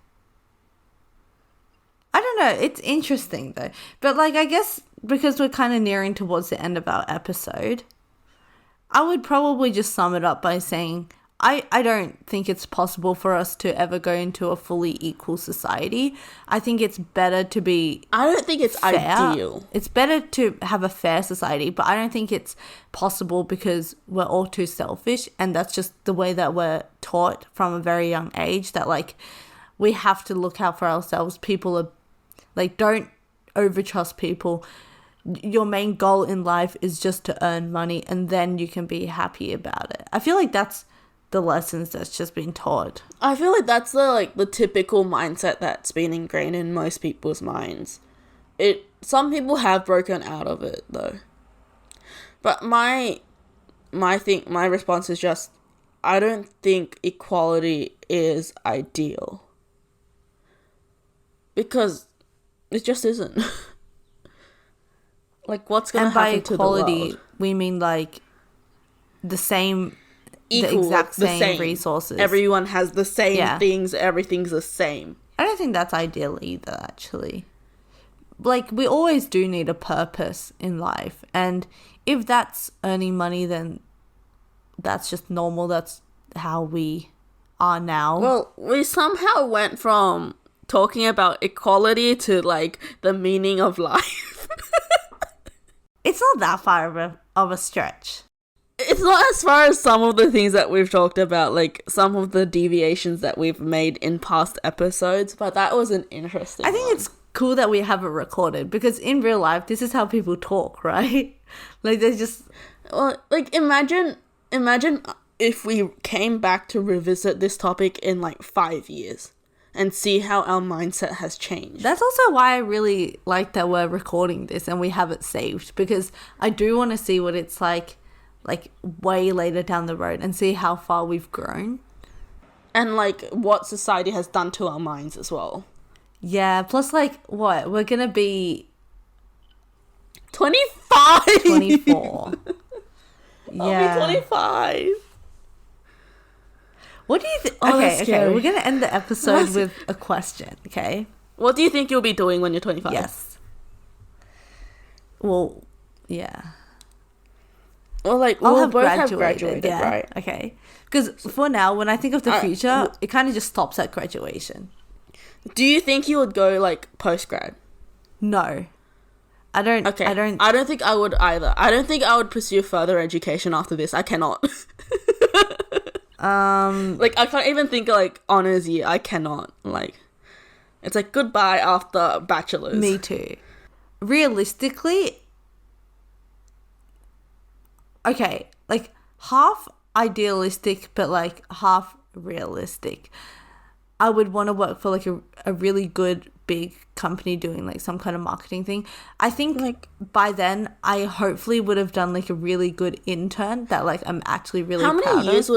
I don't know, it's interesting though. But like I guess because we're kind of nearing towards the end of our episode, I would probably just sum it up by saying I don't think it's possible for us to ever go into a fully equal society. I think it's better to be I don't think it's fair. ideal. It's better to have a fair society, but I don't think it's possible because we're all too selfish, and that's just the way that we're taught from a very young age, that like we have to look out for ourselves. People are like, don't overtrust people. Your main goal in life is just to earn money, and then you can be happy about it. I feel like that's the lessons that's just been taught. I feel like that's the typical mindset that's been ingrained in most people's minds. Some people have broken out of it though. But my response is just, I don't think equality is ideal. Because it just isn't. Like, what's gonna happen to the world? And by equality, we mean like the same, Equal, the exact the same resources. Everyone has the same things. Everything's the same. I don't think that's ideal either, actually. Like, we always do need a purpose in life. And if that's earning money, then that's just normal. That's how we are now. Well, we somehow went from talking about equality to, like, the meaning of life. It's not that far of a stretch. It's not as far as some of the things that we've talked about, like some of the deviations that we've made in past episodes, but that was an interesting I think one. it's cool that we have it recorded, because in real life, this is how people talk, right? Like, they just... Well, like, imagine if we came back to revisit this topic in, like, 5 years and see how our mindset has changed. That's also why I really like that we're recording this and we have it saved, because I do want to see what it's like way later down the road and see how far we've grown. And, like, what society has done to our minds as well. Yeah, plus, like, what? We're going to be 25! 24. Yeah. I'll be 25. What do you think? Oh, Okay, that's scary. we're going to end the episode with a question, okay? What do you think you'll be doing when you're 25? Yes. Well, yeah. Well, like, I'll we'll have both graduated, have graduated, yeah. right? Okay. Because for now, when I think of the future, it kind of just stops at graduation. Do you think you would go, like, post-grad? No. I don't. Okay. I don't. I don't think I would either. I don't think I would pursue further education after this. I cannot. Like, I can't even think, like, honors year. I cannot. Like, it's like goodbye after bachelor's. Me too. Realistically, okay, like half idealistic, but like half realistic. I would want to work for like a really good big company doing like some kind of marketing thing. I think like by then I hopefully would have done like a really good intern that like I'm actually really proud of. How many years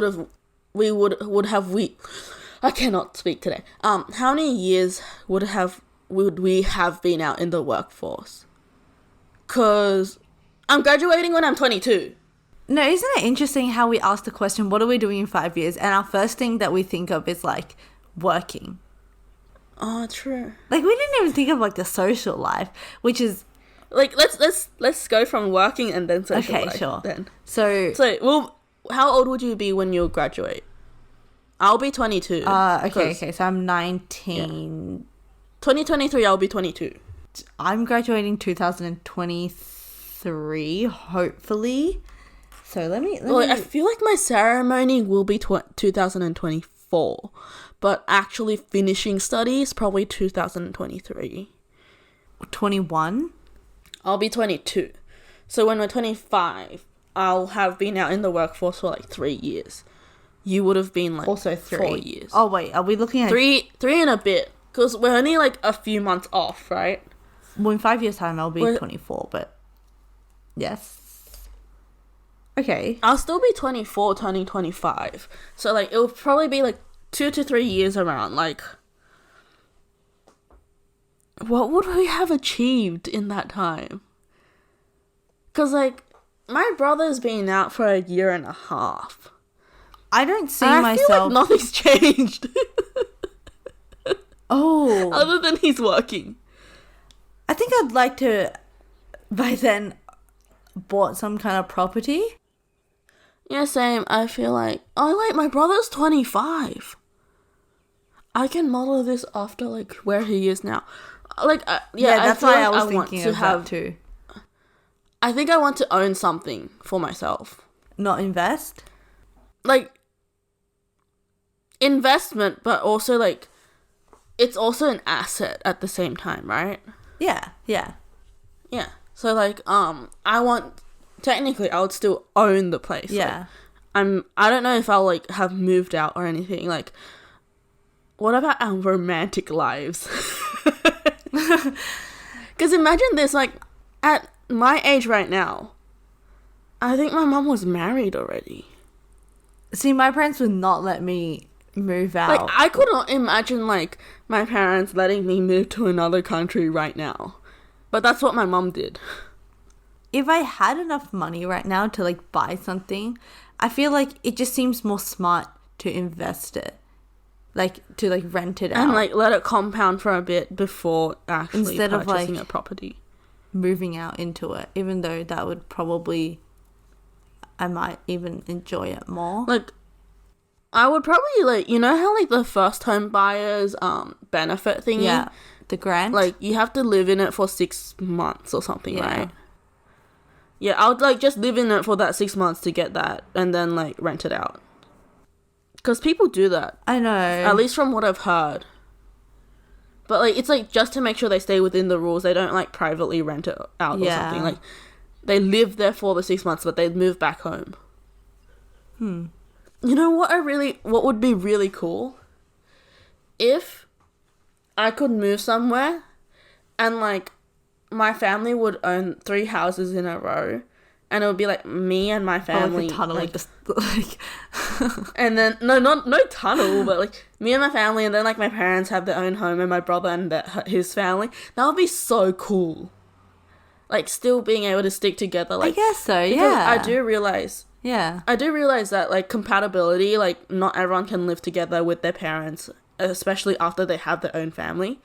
I cannot speak today. How many years would we have been out in the workforce? 'Cause I'm graduating when I'm 22. No, isn't it interesting how we ask the question, what are we doing in 5 years? And our first thing that we think of is like working. Oh, true. Like we didn't even think of like the social life, which is like let's go from working and then social life. Okay, sure. Then. So well, how old would you be when you graduate? I'll be 22. Okay. So I'm 19. Yeah. 2023, I'll be 22. I'm graduating 2023, hopefully. So let me. I feel like my ceremony will be 2024, but actually finishing studies probably 2023. 21. I'll be 22. So when we're 25, I'll have been out in the workforce for like 3 years. You would have been like also 3 4 years. Oh wait, are we looking at three and a bit? Because we're only like a few months off, right? Well, in 5 years' time, I'll be 24. But yes. Okay. I'll still be 24, turning 25. So like it'll probably be like 2 to 3 years around. Like, what would we have achieved in that time? Because like my brother's been out for a year and a half. I don't see and myself. I feel like nothing's changed. Oh. Other than he's working. I think I'd like to, by then, bought some kind of property. Yeah, same. I feel like, oh wait, my brother's 25. I can model this after like where he is now. Like, that's why I was thinking of that too. I think I want to own something for myself. Not invest? Like, investment, but also like, it's also an asset at the same time, right? Yeah. So like, technically I would still own the place. Yeah. Like, I don't know if I'll like have moved out or anything. Like, what about our romantic lives? Because imagine this, like, at my age right now, I think my mum was married already. See, my parents would not let me move out. Like, I couldn't imagine, like, my parents letting me move to another country right now. But that's what my mum did. If I had enough money right now to, like, buy something, I feel like it just seems more smart to invest it. Like, to, like, rent it out. And, like, let it compound for a bit before actually Instead purchasing of, like, a property. Moving out into it. Even though that would probably... I might even enjoy it more. Like, I would probably, like, you know how, like, the first home buyers benefit thingy? Yeah, the grant? Like, you have to live in it for 6 months or something, right? Yeah, I would, like, just live in it for that 6 months to get that and then, like, rent it out. Because people do that. I know. At least from what I've heard. But, like, it's, like, just to make sure they stay within the rules. They don't, like, privately rent it out or something. Like, they live there for the 6 months, but they move back home. You know what what would be really cool? If I could move somewhere and, like, my family would own 3 houses in a row, and it would be like me and my family. Like a tunnel, like, just like. And then no tunnel, but like me and my family, and then like my parents have their own home, and my brother and his family. That would be so cool. Like, still being able to stick together. Like, I guess so. Yeah. I do realize that, like, compatibility, like, not everyone can live together with their parents, especially after they have their own family.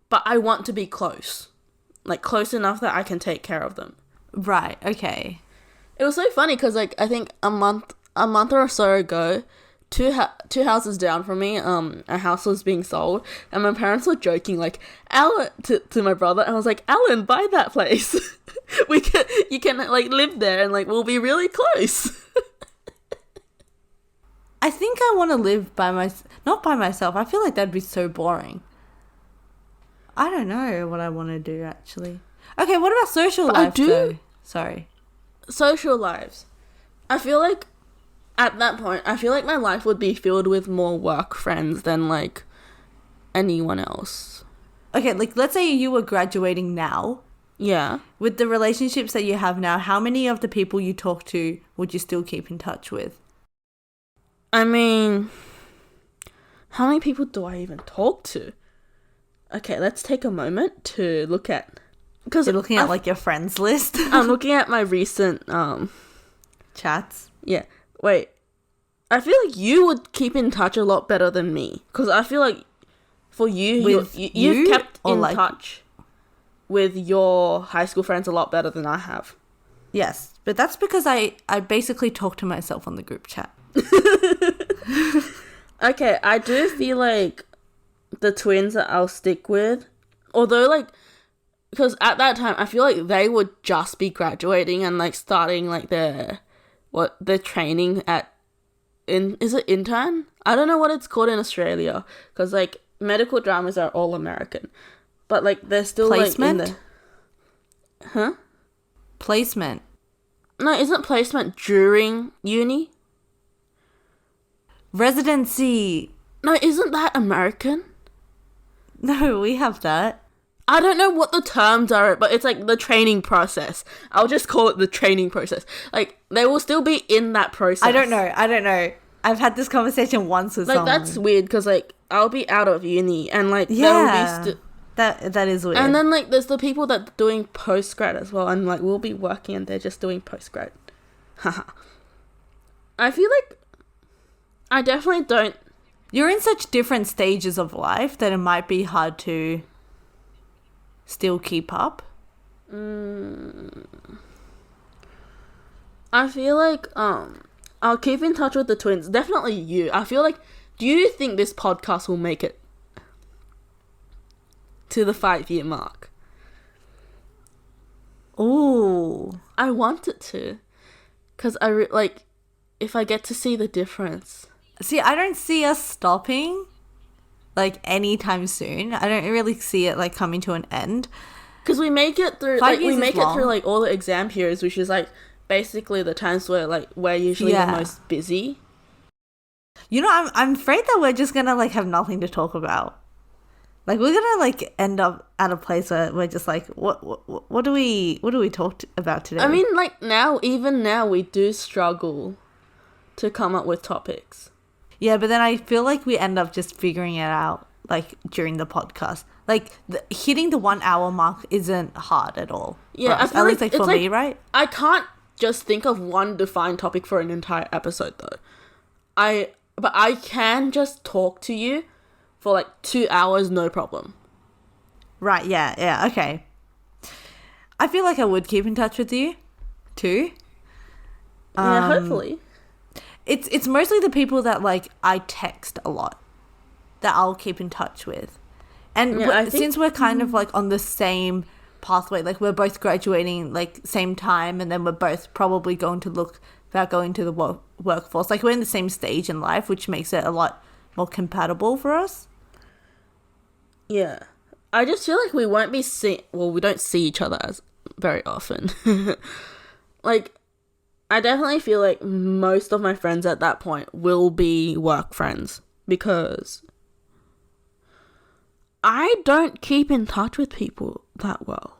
but I want to be close. Like, close enough that I can take care of them. Right, okay. It was so funny because, like, I think a month or so ago, two houses down from me, a house was being sold, and my parents were joking, like, Alan, to my brother, and I was like, Alan, buy that place. You can, like, live there, and, like, we'll be really close. I think I want to live not by myself. I feel like that'd be so boring. I don't know what I want to do, actually. Okay, what about social life, though? Sorry. Social lives. I feel like, at that point, I feel like my life would be filled with more work friends than, like, anyone else. Okay, like, let's say you were graduating now. Yeah. With the relationships that you have now, how many of the people you talk to would you still keep in touch with? I mean, how many people do I even talk to? Okay, let's take a moment to look at... Because you're looking at, like, your friends list. I'm looking at my recent... chats. Yeah. Wait. I feel like you would keep in touch a lot better than me. Because I feel like for you, you've kept in touch with your high school friends a lot better than I have. Yes, but that's because I basically talk to myself on the group chat. Okay, I do feel like the twins that I'll stick with, although, like, because at that time I feel like they would just be graduating and, like, starting, like, their training is it intern? I don't know what it's called in Australia, because, like, medical dramas are all American, but, like, they're still placement? Like, in the... Huh? Placement. No, isn't placement during uni? Residency. No, isn't that American? No, we have that. I don't know what the terms are, but it's like the training process. I'll just call it the training process. Like, they will still be in that process. I don't know. I've had this conversation once with someone. Like, that's weird, because, like, I'll be out of uni, and, like, yeah, there will be... that is weird. And then, like, there's the people that are doing post-grad as well, and, like, we'll be working and they're just doing post-grad. Haha. I feel like I definitely don't... You're in such different stages of life that it might be hard to still keep up. I feel like, I'll keep in touch with the twins. Definitely you. I feel like... Do you think this podcast will make it to the 5-year mark? Ooh. I want it to. Because like, if I get to see the difference. See, I don't see us stopping, like, anytime soon. I don't really see it, like, coming to an end. Because we make it through, 5 like, years we make is long. it through, like, all the exam periods, which is, like, basically the times where, like, we're usually the most busy. You know, I'm afraid that we're just gonna, like, have nothing to talk about. Like, we're gonna, like, end up at a place where we're just like, what do we talk about today? I mean, like, even now, we do struggle to come up with topics. Yeah, but then I feel like we end up just figuring it out, like, during the podcast. Like, hitting the 1 hour mark isn't hard at all. Yeah, I feel at least, like, for me, right? I can't just think of one defined topic for an entire episode, though. But I can just talk to you for, like, 2 hours, no problem. Right, yeah, okay. I feel like I would keep in touch with you, too. Yeah, hopefully. It's mostly the people that, like, I text a lot that I'll keep in touch with. And since we're kind of, like, on the same pathway, like, we're both graduating, like, same time, and then we're both probably going to look about going to the workforce. Like, we're in the same stage in life, which makes it a lot more compatible for us. Yeah. I just feel like we won't be we don't see each other as very often. Like, I definitely feel like most of my friends at that point will be work friends, because I don't keep in touch with people that well.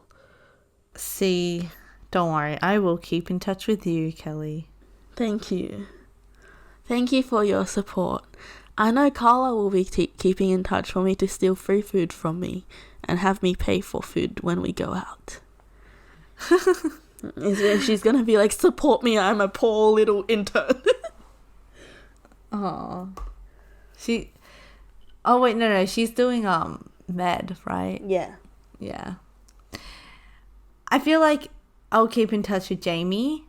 See, don't worry. I will keep in touch with you, Kelly. Thank you. Thank you for your support. I know Carla will be keeping in touch for me to steal free food from me and have me pay for food when we go out. She's going to be like, support me, I'm a poor little intern. Oh. Oh, wait, no. She's doing med, right? Yeah. Yeah. I feel like I'll keep in touch with Jamie.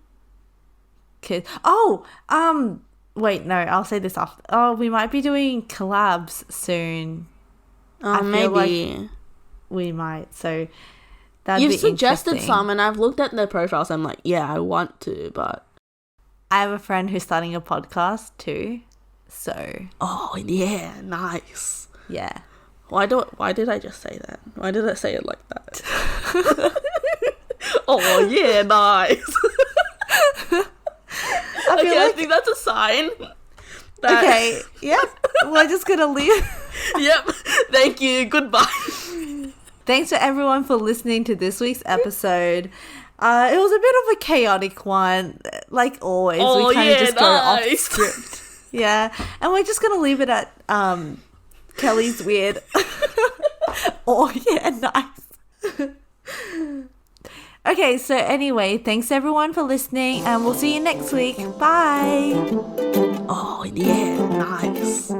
Wait, no, I'll say this after. Oh, we might be doing collabs soon. I feel Maybe. like we might. So that'd You've be suggested interesting. some, and I've looked at their profiles. I'm like, yeah, I want to, but I have a friend who's starting a podcast too. So oh yeah, nice. yeah. Why did I just say that? Why did I say it like that? Oh yeah, nice. I think that's a sign. Okay, yep. We're just gonna leave. Yep. Thank you. Goodbye. Thanks to everyone for listening to this week's episode. It was a bit of a chaotic one, like always. Oh, we kind of yeah, just go off nice. script. Yeah, and we're just gonna leave it at Kelly's weird. Oh yeah, nice. Okay, so anyway, thanks everyone for listening, and we'll see you next week. Bye. Oh yeah, nice.